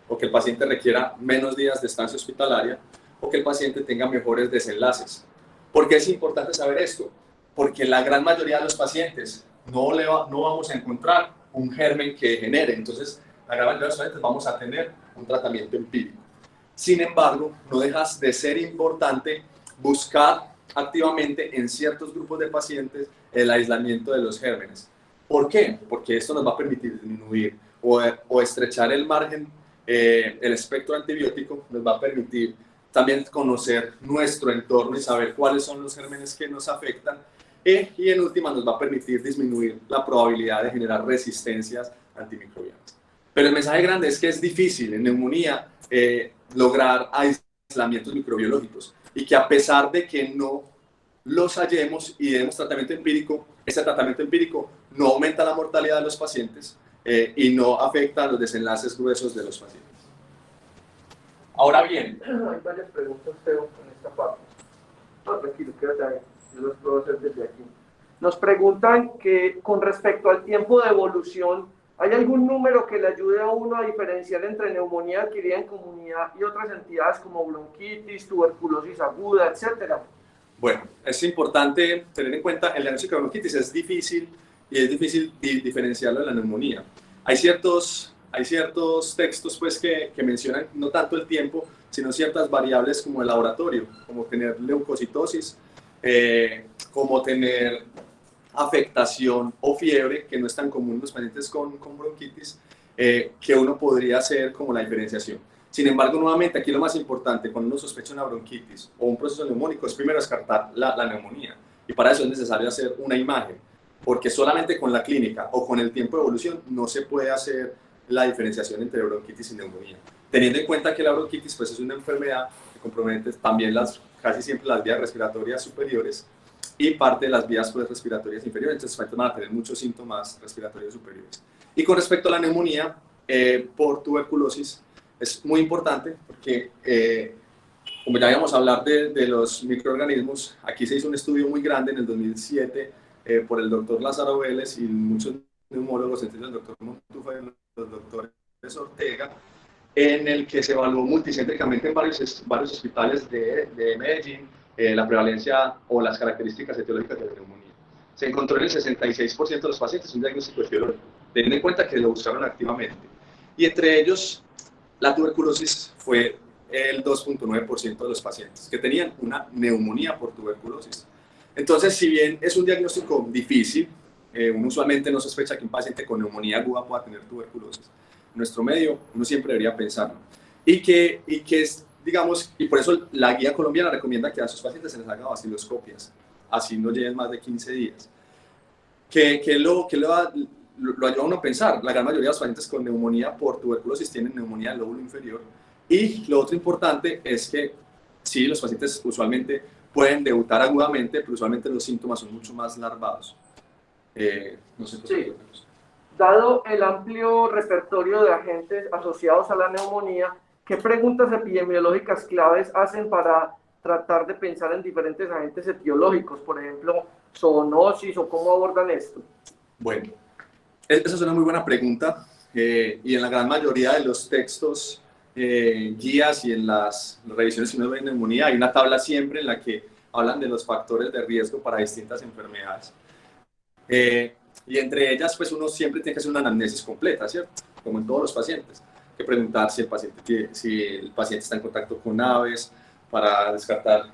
o que el paciente requiera menos días de estancia hospitalaria, o que el paciente tenga mejores desenlaces. ¿Por qué es importante saber esto? Porque la gran mayoría de los pacientes no vamos a encontrar un germen que genere, entonces la gran mayoría de los pacientes vamos a tener un tratamiento empírico. Sin embargo, no deja de ser importante buscar activamente en ciertos grupos de pacientes el aislamiento de los gérmenes. ¿Por qué? Porque esto nos va a permitir disminuir o estrechar el margen, el espectro antibiótico, nos va a permitir también conocer nuestro entorno y saber cuáles son los gérmenes que nos afectan, y en última nos va a permitir disminuir la probabilidad de generar resistencias antimicrobianas. Pero el mensaje grande es que es difícil en neumonía lograr aislamientos microbiológicos, y que a pesar de que no los hallemos y demos tratamiento empírico, ese tratamiento empírico no aumenta la mortalidad de los pacientes y no afecta los desenlaces gruesos de los pacientes. Ahora bien, Hay varias preguntas, Teo, en esta parte. No, tranquilo, quédate ahí. Yo los puedo hacer desde aquí. Nos preguntan que con respecto al tiempo de evolución, ¿hay algún número que le ayude a uno a diferenciar entre neumonía adquirida en comunidad y otras entidades como bronquitis, tuberculosis aguda, etcétera? bueno, es importante tener en cuenta el diagnóstico de bronquitis. Es difícil diferenciarlo de la neumonía. Hay ciertos textos pues, que mencionan no tanto el tiempo, sino ciertas variables como el laboratorio, como tener leucocitosis, como tener afectación o fiebre, que no es tan común en los pacientes con bronquitis, que uno podría hacer como la diferenciación. Sin embargo, nuevamente, aquí lo más importante, cuando uno sospecha una bronquitis o un proceso neumónico, es primero descartar la neumonía. Y para eso es necesario hacer una imagen, porque solamente con la clínica o con el tiempo de evolución no se puede hacer la diferenciación entre bronquitis y neumonía. Teniendo en cuenta que la bronquitis pues, es una enfermedad que compromete también casi siempre las vías respiratorias superiores y parte de las vías pues, respiratorias inferiores, entonces van a tener muchos síntomas respiratorios superiores. Y con respecto a la neumonía por tuberculosis, es muy importante porque, como ya íbamos a hablar de los microorganismos, aquí se hizo un estudio muy grande en el 2007 por el doctor Lázaro Vélez y muchos neumólogos, entre ellos el doctor Montufa y los doctores Ortega, en el que se evaluó multicéntricamente en varios hospitales de Medellín la prevalencia o las características etiológicas de la neumonía. Se encontró en el 66% de los pacientes un diagnóstico etiológico, teniendo en cuenta que lo buscaron activamente. Y entre ellos, la tuberculosis fue el 2.9% de los pacientes que tenían una neumonía por tuberculosis. Entonces, si bien es un diagnóstico difícil, uno usualmente no sospecha que un paciente con neumonía aguda pueda tener tuberculosis. En nuestro medio, uno siempre debería pensarlo. Y que es, digamos, y por eso la guía colombiana recomienda que a sus pacientes se les haga vaciloscopias, así no lleven más de 15 días. Que lo ayuda a uno a pensar. La gran mayoría de los pacientes con neumonía por tuberculosis tienen neumonía del lóbulo inferior. Y lo otro importante es que sí, los pacientes usualmente pueden debutar agudamente, pero usualmente los síntomas son mucho más larvados. No sé, sí. Dado el amplio repertorio de agentes asociados a la neumonía, ¿qué preguntas epidemiológicas claves hacen para tratar de pensar en diferentes agentes etiológicos, por ejemplo, zoonosis, o cómo abordan esto? Bueno, esa es una muy buena pregunta, y en la gran mayoría de los textos, guías y en las revisiones que uno ve en neumonía hay una tabla siempre en la que hablan de los factores de riesgo para distintas enfermedades. Y entre ellas, pues uno siempre tiene que hacer una anamnesis completa, ¿cierto? Como en todos los pacientes. Hay que preguntar si el paciente está en contacto con aves para descartar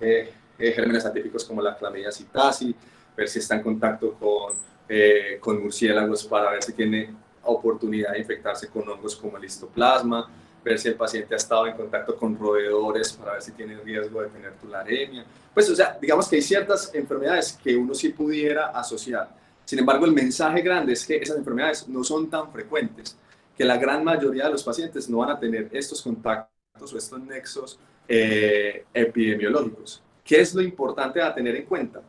gérmenes atípicos como la Chlamydia psittaci, ver si está en contacto con murciélagos para ver si tiene oportunidad de infectarse con hongos como el histoplasma, ver si el paciente ha estado en contacto con roedores para ver si tiene riesgo de tener tularemia. Pues, o sea, digamos que hay ciertas enfermedades que uno sí pudiera asociar. Sin embargo, el mensaje grande es que esas enfermedades no son tan frecuentes, que la gran mayoría de los pacientes no van a tener estos contactos o estos nexos epidemiológicos. ¿Qué es lo importante a tener en cuenta?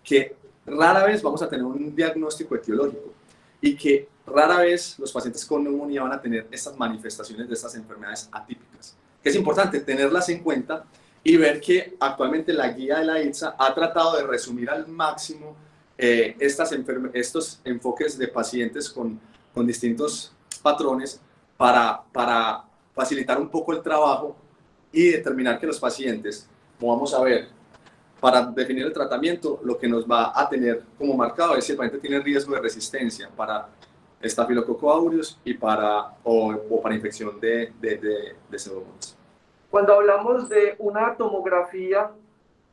Que rara vez vamos a tener un diagnóstico etiológico y que rara vez los pacientes con neumonía van a tener estas manifestaciones de estas enfermedades atípicas. Que es importante tenerlas en cuenta y ver que actualmente la guía de la ITSA ha tratado de resumir al máximo estos enfoques de pacientes con distintos patrones para facilitar un poco el trabajo y determinar que los pacientes, como vamos a ver, para definir el tratamiento, lo que nos va a tener como marcado es si el paciente tiene riesgo de resistencia para Staphylococcus aureus y para infección de pseudomonas. Cuando hablamos de una tomografía,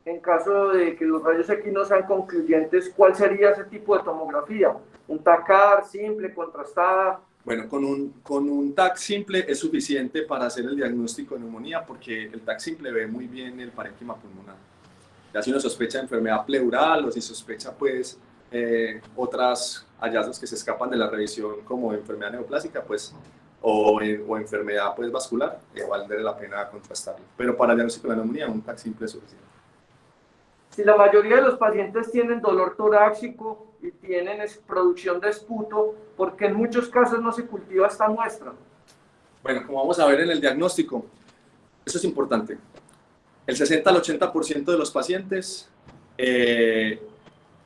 en caso de que los rayos X no sean concluyentes, ¿cuál sería ese tipo de tomografía? ¿Un TACAR simple, contrastada? Bueno, con un TAC simple es suficiente para hacer el diagnóstico de neumonía porque el TAC simple ve muy bien el parénquima pulmonar. Ya si uno sospecha enfermedad pleural o si sospecha pues otras hallazgos que se escapan de la revisión como enfermedad neoplásica, pues o enfermedad pues vascular, valdría la pena contrastarlo. Pero para el diagnóstico de la neumonía un TAC simple es suficiente. Si la mayoría de los pacientes tienen dolor torácico y tienen producción de esputo, ¿por qué en muchos casos no se cultiva esta muestra? Bueno, como vamos a ver en el diagnóstico, eso es importante. El 60 al 80% de los pacientes,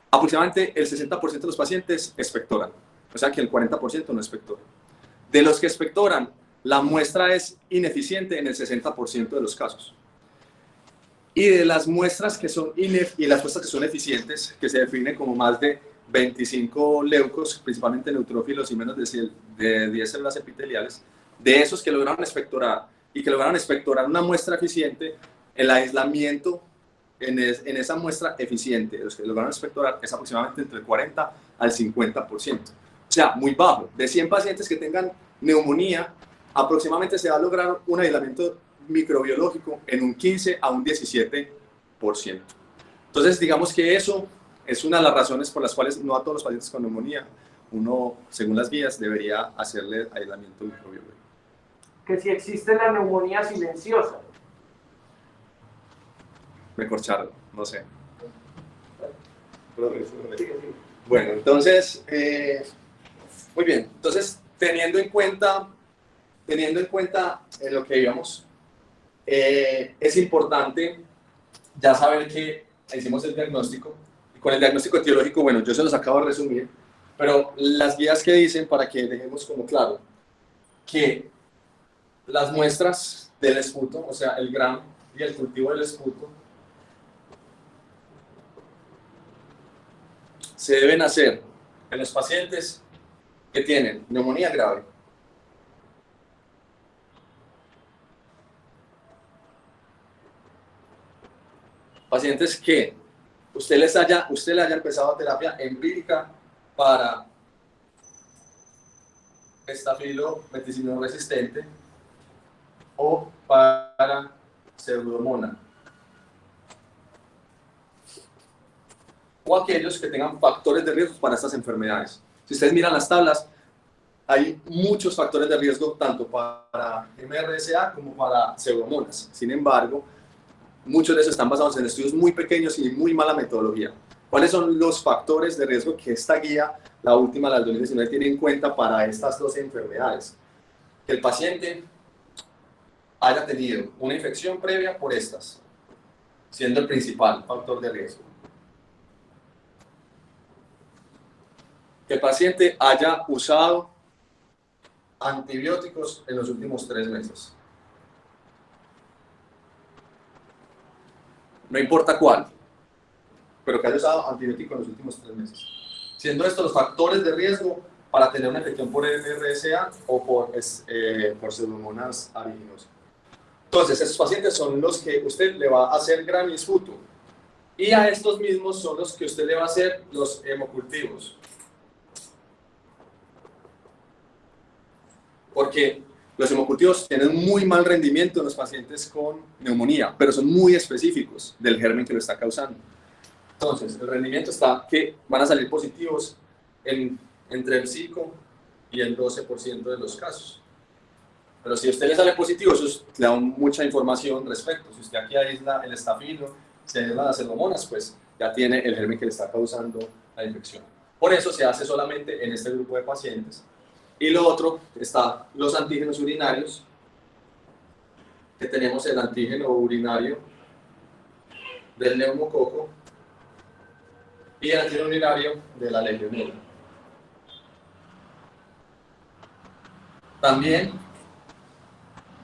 aproximadamente el 60% de los pacientes expectoran, o sea que el 40% no expectora. De los que expectoran, la muestra es ineficiente en el 60% de los casos. Y de las muestras que son eficientes, que se definen como más de 25 leucos, principalmente neutrófilos y menos de 10 células epiteliales, de esos que lograron expectorar y que lograron expectorar una muestra eficiente, el aislamiento en esa muestra eficiente, de los que lograron expectorar, es aproximadamente entre el 40 al 50%. O sea, muy bajo. De 100 pacientes que tengan neumonía, aproximadamente se va a lograr un aislamiento microbiológico en un 15 a un 17%. Entonces, digamos que eso es una de las razones por las cuales no a todos los pacientes con neumonía uno, según las guías, debería hacerle aislamiento microbiológico. Que si existe la neumonía silenciosa. Me corcharon, no sé. Bueno, entonces, muy bien. Entonces, teniendo en cuenta lo que íbamos, es importante ya saber que hicimos el diagnóstico. Y con el diagnóstico etiológico, bueno, yo se los acabo de resumir, pero las guías que dicen, para que dejemos como claro, que las muestras del esputo, o sea, el gram y el cultivo del esputo, se deben hacer en los pacientes que tienen neumonía grave, pacientes que usted le haya empezado terapia empírica para estafilo meticilino resistente o para pseudomonas, o aquellos que tengan factores de riesgo para estas enfermedades. Si ustedes miran las tablas, hay muchos factores de riesgo tanto para MRSA como para pseudomonas. Sin embargo, muchos de esos están basados en estudios muy pequeños y muy mala metodología. ¿Cuáles son los factores de riesgo que esta guía, la última, la del 2019, tiene en cuenta para estas dos enfermedades? Que el paciente haya tenido una infección previa por estas. siendo el principal factor de riesgo. Que el paciente haya usado antibióticos en los últimos 3 meses. No importa cuál, pero que haya usado antibióticos en los últimos 3 meses. Siendo estos los factores de riesgo para tener una infección por MRSA o por Pseudomonas aeruginosa. Entonces, esos pacientes son los que usted le va a hacer Gram sputum. Y a estos mismos son los que usted le va a hacer los hemocultivos. Porque los hemocultivos tienen muy mal rendimiento en los pacientes con neumonía, pero son muy específicos del germen que lo está causando. Entonces, el rendimiento está que van a salir positivos entre el 5 y el 12% de los casos. Pero si a usted le sale positivo, eso le da mucha información respecto. Si usted aquí aísla el estafilo, se aísla las pseudomonas, pues ya tiene el germen que le está causando la infección. Por eso se hace solamente en este grupo de pacientes. Y lo otro está los antígenos urinarios, que tenemos el antígeno urinario del neumococo y el antígeno urinario de la legionela. También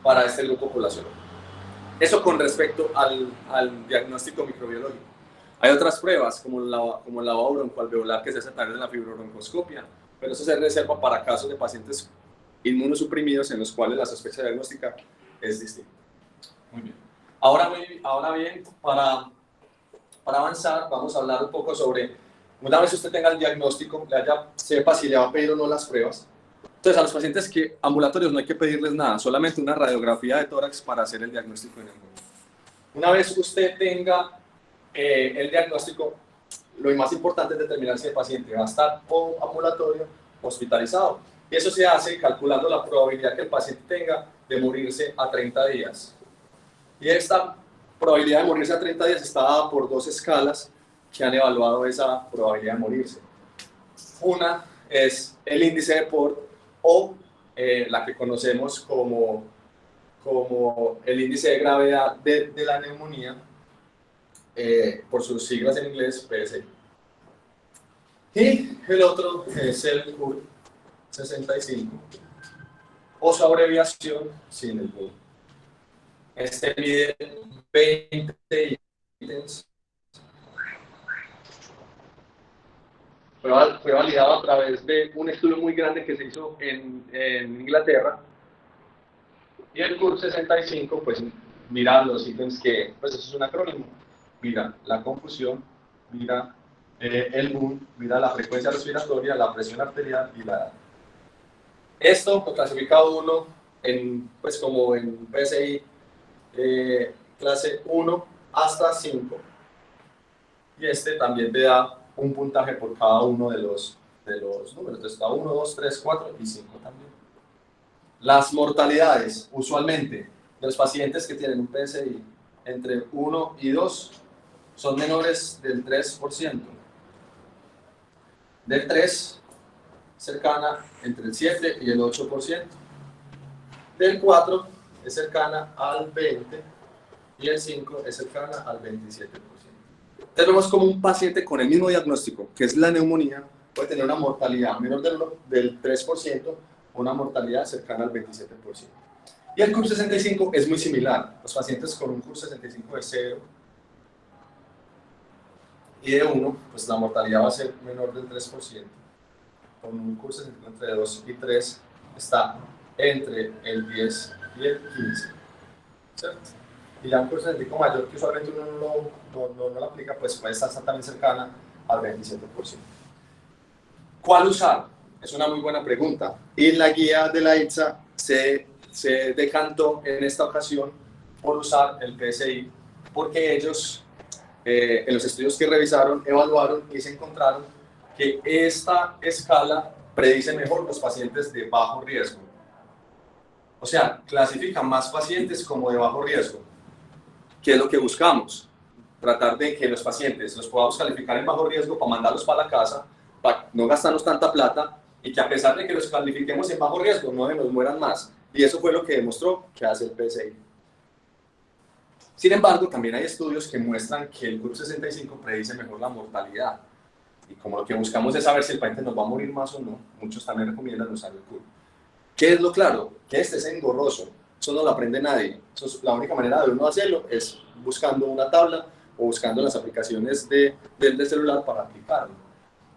para este grupo poblacional. Eso con respecto al diagnóstico microbiológico. Hay otras pruebas, como el lavado broncoalveolar que se hace a través de la fibrobroncoscopia, pero eso se reserva para casos de pacientes inmunosuprimidos en los cuales la sospecha diagnóstica es distinta. Muy bien. Ahora bien, para avanzar, vamos a hablar un poco sobre, una vez usted tenga el diagnóstico, sepa si le va a pedir o no las pruebas. Entonces, a los pacientes ambulatorios no hay que pedirles nada, solamente una radiografía de tórax para hacer el diagnóstico de neumonía. Una vez usted tenga el diagnóstico, lo más importante es determinar si el paciente va a estar o ambulatorio o hospitalizado. Y eso se hace calculando la probabilidad que el paciente tenga de morirse a 30 días. Y esta probabilidad de morirse a 30 días está dada por 2 escalas que han evaluado esa probabilidad de morirse. Una es el índice de Port o la que conocemos como el índice de gravedad de la neumonía, por sus siglas en inglés, PSI. Y el otro es el CUR 65, o su abreviación sin el CUR. Este mide 20 ítems. Fue validado a través de un estudio muy grande que se hizo en Inglaterra. Y el CUR 65, pues mira los ítems que, pues eso es un acrónimo. Mira la confusión, mira el MUN, mira la frecuencia respiratoria, la presión arterial y la edad. Esto lo clasifica uno pues como en PSI clase 1 hasta 5. Y este también te da un puntaje por cada uno de los números. Entonces está 1, 2, 3, 4 y 5 también. Las mortalidades, usualmente, de los pacientes que tienen un PSI entre 1 y 2 son menores del 3%. Del 3, cercana entre el 7 y el 8%. Del 4 es cercana al 20% y el 5 es cercana al 27%. Entonces vemos como un paciente con el mismo diagnóstico, que es la neumonía, puede tener una mortalidad menor del 3%, o una mortalidad cercana al 27%. Y el CUR 65 es muy similar. Los pacientes con un CUR 65 de 0 y de 1, pues la mortalidad va a ser menor del 3%. Con un CUR 65 entre 2 y 3 está entre el 10 y el 15%. ¿Cierto? Y ya un CUR 65 mayor, que usualmente uno no lo aplica, pues puede estar también cercana al 27%. ¿Cuál usar? Es una muy buena pregunta. Y la guía de la ITSA se decantó en esta ocasión por usar el PSI, porque ellos, en los estudios que revisaron, evaluaron y se encontraron que esta escala predice mejor los pacientes de bajo riesgo. O sea, clasifican más pacientes como de bajo riesgo. ¿Qué es lo que buscamos? Tratar de que los pacientes los podamos calificar en bajo riesgo para mandarlos para la casa, para no gastarnos tanta plata, y que a pesar de que los califiquemos en bajo riesgo, no se nos mueran más. Y eso fue lo que demostró que hace el PSI. Sin embargo, también hay estudios que muestran que el CURP 65 predice mejor la mortalidad. Y como lo que buscamos es saber si el paciente nos va a morir más o no, muchos también recomiendan usar el CURP. ¿Qué es lo claro? Que este es engorroso. Eso no lo aprende nadie. La única manera de uno hacerlo es buscando una tabla o buscando las aplicaciones del celular para aplicarlo.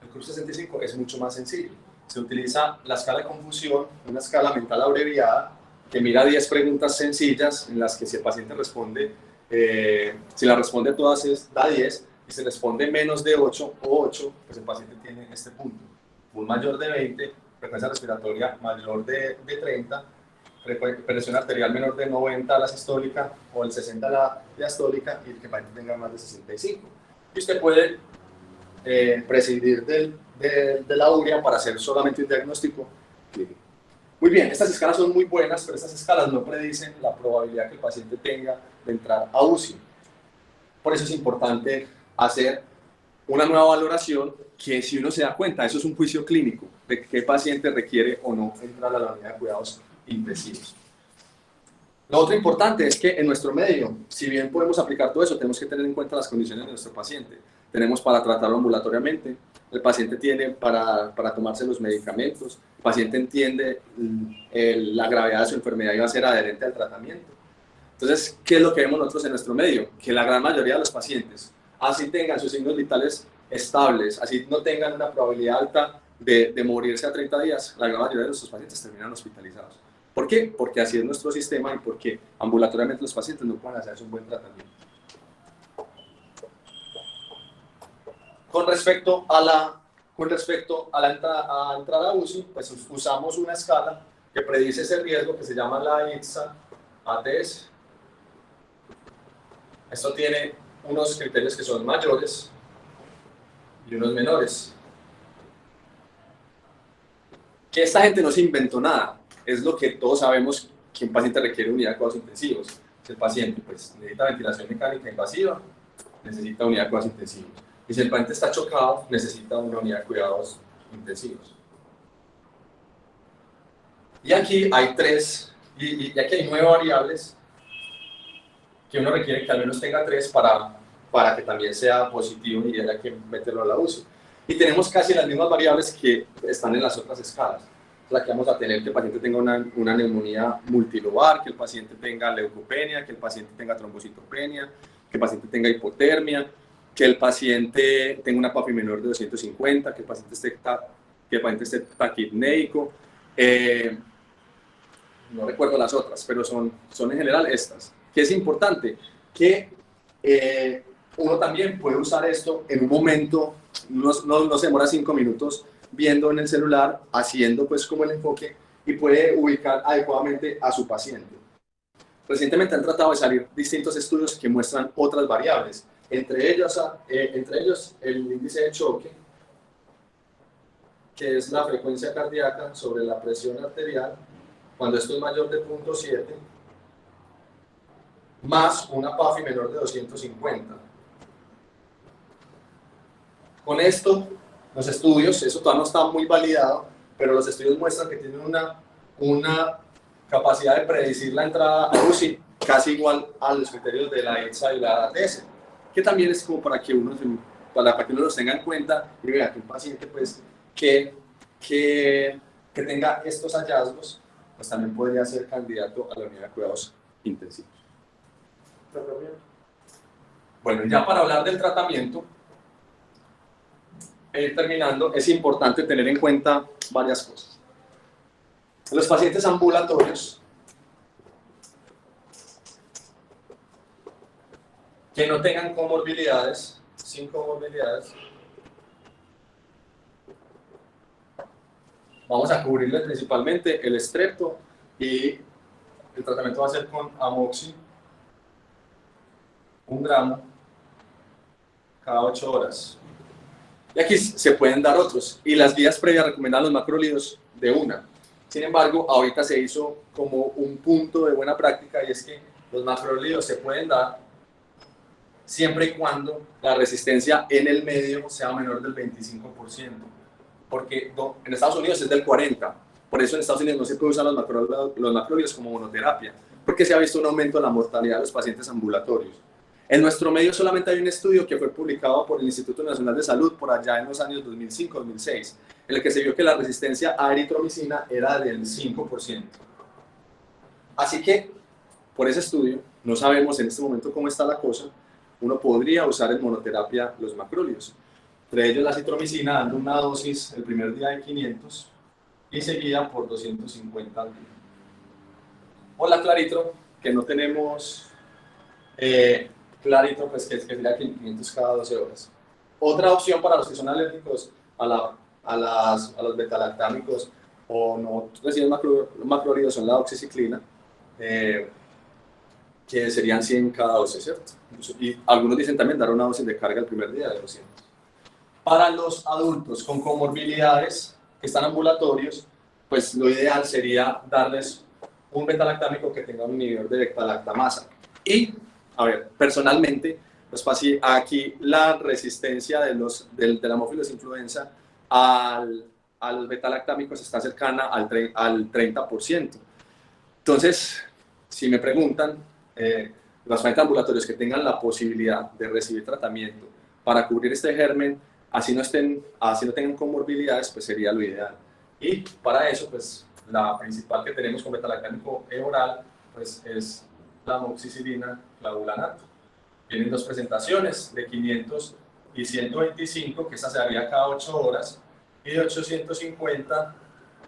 El CURP 65 es mucho más sencillo. Se utiliza la escala de confusión, una escala mental abreviada, que mira 10 preguntas sencillas en las que si el paciente responde, si la responde todas da 10, y si responde menos de 8 o 8, pues el paciente tiene este punto. Un mayor de 20, frecuencia respiratoria mayor de 30, presión arterial menor de 90 a la sistólica o el 60 a la diastólica, y el que el paciente tenga más de 65. Y usted puede prescindir de la urea para hacer solamente un diagnóstico clínico. Muy bien, estas escalas son muy buenas, pero estas escalas no predicen la probabilidad que el paciente tenga de entrar a UCI. Por eso es importante hacer una nueva valoración que, si uno se da cuenta, eso es un juicio clínico de qué paciente requiere o no entrar a la unidad de cuidados intensivos. Lo otro importante es que en nuestro medio, si bien podemos aplicar todo eso, tenemos que tener en cuenta las condiciones de nuestro paciente. Tenemos para tratarlo ambulatoriamente, el paciente tiene para tomarse los medicamentos, el paciente entiende la gravedad de su enfermedad y va a ser adherente al tratamiento. Entonces, ¿qué es lo que vemos nosotros en nuestro medio? Que la gran mayoría de los pacientes, así tengan sus signos vitales estables, así no tengan una probabilidad alta de morirse a 30 días, la gran mayoría de nuestros pacientes terminan hospitalizados. ¿Por qué? Porque así es nuestro sistema y porque ambulatoriamente los pacientes no pueden hacer un buen tratamiento. Con respecto a la entrada a UCI, pues usamos una escala que predice ese riesgo que se llama la ITSA ATS. Esto tiene unos criterios que son mayores y unos menores. Que esta gente no se inventó nada, es lo que todos sabemos que un paciente requiere unidad de cuidados intensivos. Si el paciente pues, necesita ventilación mecánica invasiva, necesita unidad de cuidados intensivos. Y si el paciente está chocado, necesita una unidad de cuidados intensivos. Y aquí hay y aquí hay 9 variables que uno requiere que al menos tenga 3 para que también sea positivo y haya que meterlo a la UCI. Y tenemos casi las mismas variables que están en las otras escalas. La que vamos a tener que el paciente tenga una neumonía multilobar, que el paciente tenga leucopenia, que el paciente tenga trombocitopenia, que el paciente tenga hipotermia, que el paciente tenga una PAFI menor de 250, que el paciente esté taquipnéico. No recuerdo las otras, pero son en general estas. ¿Qué es importante? Que uno también puede usar esto en un momento, no se demora 5 minutos viendo en el celular, haciendo pues como el enfoque, y puede ubicar adecuadamente a su paciente. Recientemente han tratado de salir distintos estudios que muestran otras variables, entre ellos el índice de choque, que es la frecuencia cardíaca sobre la presión arterial, cuando esto es mayor de 0.7, más una PAFI menor de 250. Con esto, los estudios, eso todavía no está muy validado, pero los estudios muestran que tienen una capacidad de predecir la entrada a UCI casi igual a los criterios de la ETSA y la ATS, que también es como para que uno los tenga en cuenta y vea que un paciente pues, que tenga estos hallazgos, pues también podría ser candidato a la unidad de cuidados intensivos. Bueno, ya para hablar del tratamiento, terminando, es importante tener en cuenta varias cosas. Los pacientes ambulatorios que no tengan comorbilidades, sin comorbilidades, vamos a cubrirles principalmente el estrepto y el tratamiento va a ser con amoxi, 1 gramo cada 8 horas. Y aquí se pueden dar otros, y las guías previas recomendan los macrólidos de 1. Sin embargo, ahorita se hizo como un punto de buena práctica, y es que los macrólidos se pueden dar siempre y cuando la resistencia en el medio sea menor del 25%, porque en Estados Unidos es del 40%, por eso en Estados Unidos no se puede usar los macrólidos como monoterapia, porque se ha visto un aumento en la mortalidad de los pacientes ambulatorios. En nuestro medio solamente hay un estudio que fue publicado por el Instituto Nacional de Salud por allá en los años 2005-2006, en el que se vio que la resistencia a eritromicina era del 5%. Así que, por ese estudio, no sabemos en este momento cómo está la cosa, uno podría usar en monoterapia los macrólidos. Entre ellos la acitromicina, dando una dosis el primer día de 500 y seguida por 250 al día. O la claritro, que no tenemos claritro, pues que sería 500 cada 12 horas. Otra opción para los que son alérgicos a los betalactámicos o no reciben macrólidos son la oxiciclina, que serían 100 cada 12, ¿cierto? Y algunos dicen también dar una dosis de carga el primer día de 200. Para los adultos con comorbilidades que están ambulatorios, pues lo ideal sería darles un betalactámico que tenga un inhibidor de beta-lactamasa. Y, a ver, personalmente, pues aquí la resistencia de la Haemophilus influenza al betalactámico está cercana al 30%. Entonces, si me preguntan, los pacientes ambulatorios que tengan la posibilidad de recibir tratamiento para cubrir este germen, así no tengan comorbilidades, pues sería lo ideal. Y para eso, pues la principal que tenemos con betalactámico oral, pues es la amoxicilina clavulanato. Vienen dos presentaciones, de 500 y 125, que esa se haría cada 8 horas, y de 850,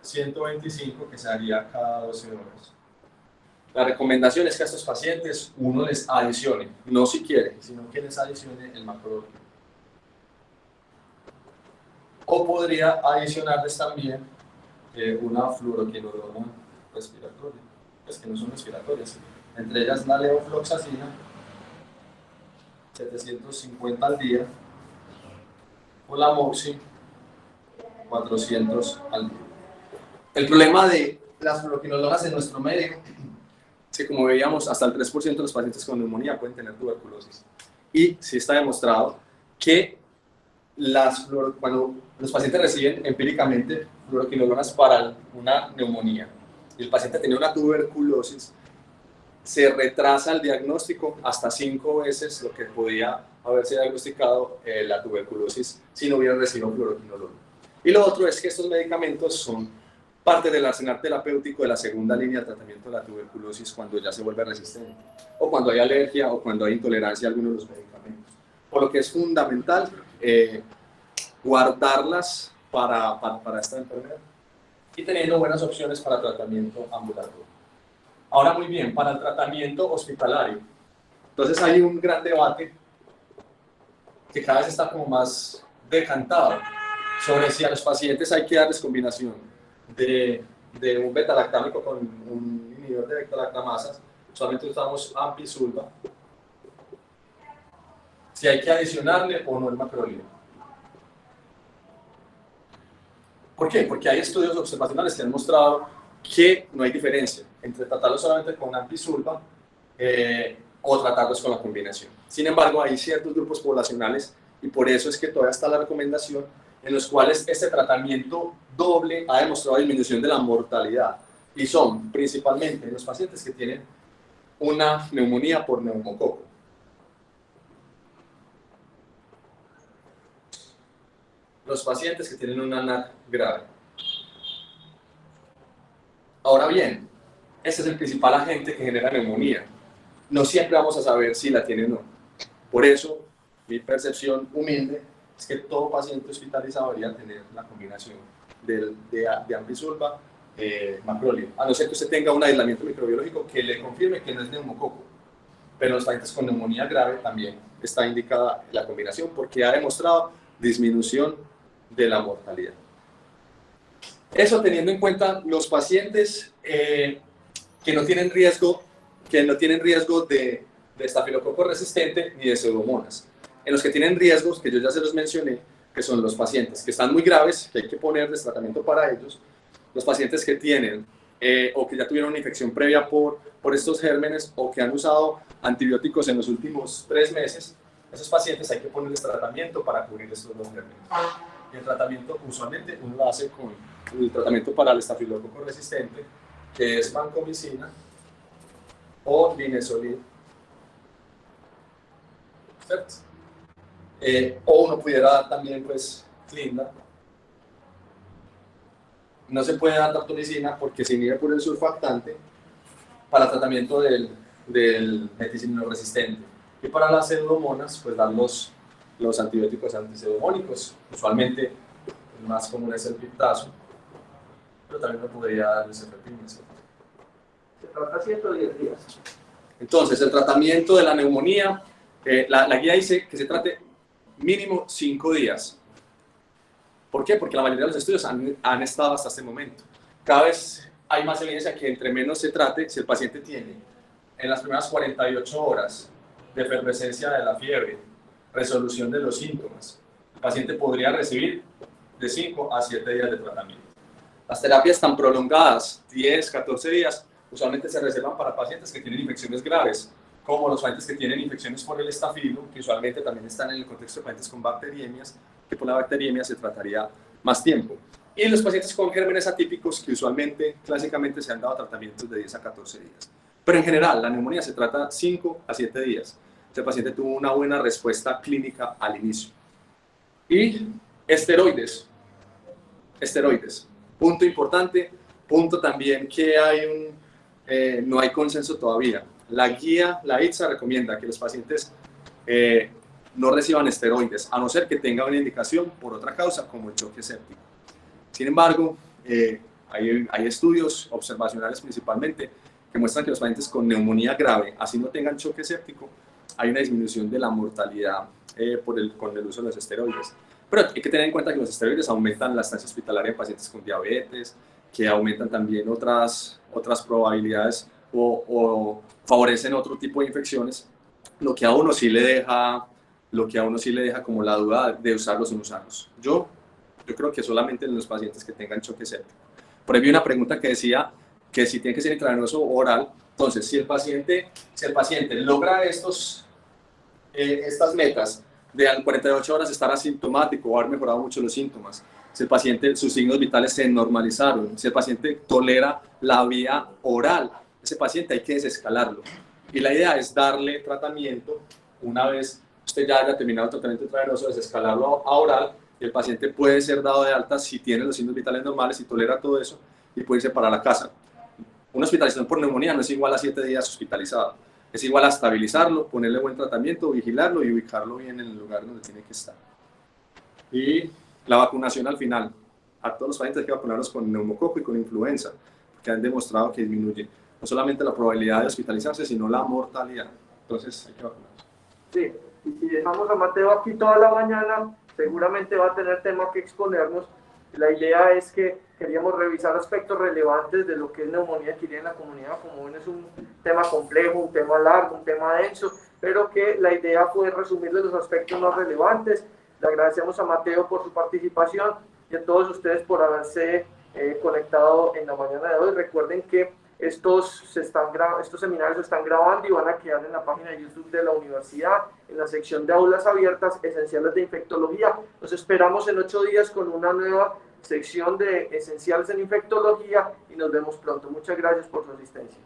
125, que se haría cada 12 horas. La recomendación es que a estos pacientes uno les adicione, no si quiere, sino que les adicione el macrólido. O podría adicionarles también una fluoroquinolona respiratoria, pues que no son respiratorias, entre ellas la levofloxacina, 750 al día, o la moxi, 400 al día. El problema de las fluoroquinolonas en nuestro medio es que, como veíamos, hasta el 3% de los pacientes con neumonía pueden tener tuberculosis. Y sí está demostrado que cuando los pacientes reciben empíricamente fluoroquinolonas para una neumonía y el paciente tiene una tuberculosis, se retrasa el diagnóstico hasta 5 veces lo que podía haberse diagnosticado la tuberculosis si no hubiera recibido fluoroquinolona. Y lo otro es que estos medicamentos son parte del arsenal terapéutico de la segunda línea de tratamiento de la tuberculosis cuando ya se vuelve resistente, o cuando hay alergia o cuando hay intolerancia a alguno de los medicamentos. Por lo que es fundamental guardarlas para esta enfermedad y teniendo buenas opciones para tratamiento ambulatorio. Ahora, muy bien, para el tratamiento hospitalario. Entonces hay un gran debate que cada vez está como más decantado sobre si a los pacientes hay que darles combinación de un betalactámico con un inhibidor de beta-lactamasas. Solamente usamos ampicilva. Si hay que adicionarle o no el macrólido. ¿Por qué? Porque hay estudios observacionales que han mostrado que no hay diferencia entre tratarlos solamente con ampicilva o tratarlos con la combinación. Sin embargo, hay ciertos grupos poblacionales, y por eso es que todavía está la recomendación, en los cuales este tratamiento doble ha demostrado disminución de la mortalidad, y son principalmente los pacientes que tienen una neumonía por neumococo. Los pacientes que tienen una NAC grave. Ahora bien, este es el principal agente que genera neumonía. No siempre vamos a saber si la tiene o no. Por eso, mi percepción humilde es que todo paciente hospitalizado debería tener la combinación de ampicilva, macrólido, a no ser que usted tenga un aislamiento microbiológico que le confirme que no es neumococo. Pero los pacientes con neumonía grave también está indicada la combinación porque ha demostrado disminución de la mortalidad. Eso teniendo en cuenta los pacientes que no tienen riesgo de estafilococo resistente ni de pseudomonas. En los que tienen riesgos, que yo ya se los mencioné, que son los pacientes que están muy graves, que hay que ponerles tratamiento para ellos, los pacientes que tienen o que ya tuvieron una infección previa por estos gérmenes o que han usado antibióticos en los últimos 3 meses, esos pacientes hay que ponerles tratamiento para cubrir estos 2 gérmenes. Y el tratamiento usualmente uno lo hace con el tratamiento para el estafilococo resistente, que es vancomicina o linezolid, ¿cierto? O uno pudiera dar también, pues, clinda. No se puede dar daptonicina porque se inhibe por el surfactante para tratamiento del meticilino resistente. Y para las pseudomonas, pues dar los antibióticos antipseudomónicos. Usualmente el más común es el piptazo, pero también no podría dar el cefepime. Se trata 110 días. Entonces, el tratamiento de la neumonía, la guía dice que se trate mínimo 5 días. ¿Por qué? Porque la mayoría de los estudios han estado hasta este momento. Cada vez hay más evidencia que entre menos se trate, si el paciente tiene en las primeras 48 horas de efervescencia de la fiebre, resolución de los síntomas, el paciente podría recibir de 5 a 7 días de tratamiento. Las terapias tan prolongadas, 10, 14 días, usualmente se reservan para pacientes que tienen infecciones graves, como los pacientes que tienen infecciones por el estafilo, que usualmente también están en el contexto de pacientes con bacteriemias, que por la bacteriemia se trataría más tiempo. Y los pacientes con gérmenes atípicos, que usualmente, clásicamente, se han dado tratamientos de 10 a 14 días. Pero en general, la neumonía se trata 5 a 7 días. Este paciente tuvo una buena respuesta clínica al inicio. Y esteroides. Punto importante, punto también que no hay consenso todavía. La guía, la ITSA, recomienda que los pacientes no reciban esteroides, a no ser que tenga una indicación por otra causa, como el choque séptico. Sin embargo, hay estudios observacionales principalmente que muestran que los pacientes con neumonía grave, así no tengan choque séptico, hay una disminución de la mortalidad con el uso de los esteroides. Pero hay que tener en cuenta que los esteroides aumentan la estancia hospitalaria en pacientes con diabetes, que aumentan también otras probabilidades o favorecen otro tipo de infecciones, lo que a uno sí le deja como la duda de usarlos o no usarlos. Yo creo que solamente en los pacientes que tengan choque séptico. Por ahí vi una pregunta que decía que si tiene que ser intravenoso o oral. Entonces, si el paciente logra estas metas de 48 horas estar asintomático o haber mejorado mucho los síntomas, si el paciente, sus signos vitales se normalizaron, si el paciente tolera la vía oral, ese paciente hay que desescalarlo. Y la idea es darle tratamiento una vez usted ya haya terminado el tratamiento intravenoso, desescalarlo a oral, y el paciente puede ser dado de alta si tiene los signos vitales normales, si tolera todo eso, y puede irse para la casa. Una hospitalización por neumonía no es igual a 7 días hospitalizado, es igual a estabilizarlo, ponerle buen tratamiento, vigilarlo y ubicarlo bien en el lugar donde tiene que estar. Y la vacunación al final, a todos los pacientes hay que vacunarlos con neumococo y con influenza, que han demostrado que disminuye no solamente la probabilidad de hospitalizarse, sino la mortalidad. Entonces hay que vacunarlos. Sí, y si dejamos a Mateo aquí toda la mañana, seguramente va a tener tema que exponernos. La idea es que queríamos revisar aspectos relevantes de lo que es neumonía adquirida en la comunidad. Como ven, es un tema complejo, un tema largo, un tema denso, pero que la idea fue resumirle los aspectos más relevantes. Le agradecemos a Mateo por su participación y a todos ustedes por haberse conectado en la mañana de hoy. Recuerden que estos seminarios se están grabando y van a quedar en la página de YouTube de la universidad, en la sección de aulas abiertas, esenciales de infectología. Los esperamos en 8 días con una nueva sección de esenciales en infectología y nos vemos pronto. Muchas gracias por su asistencia.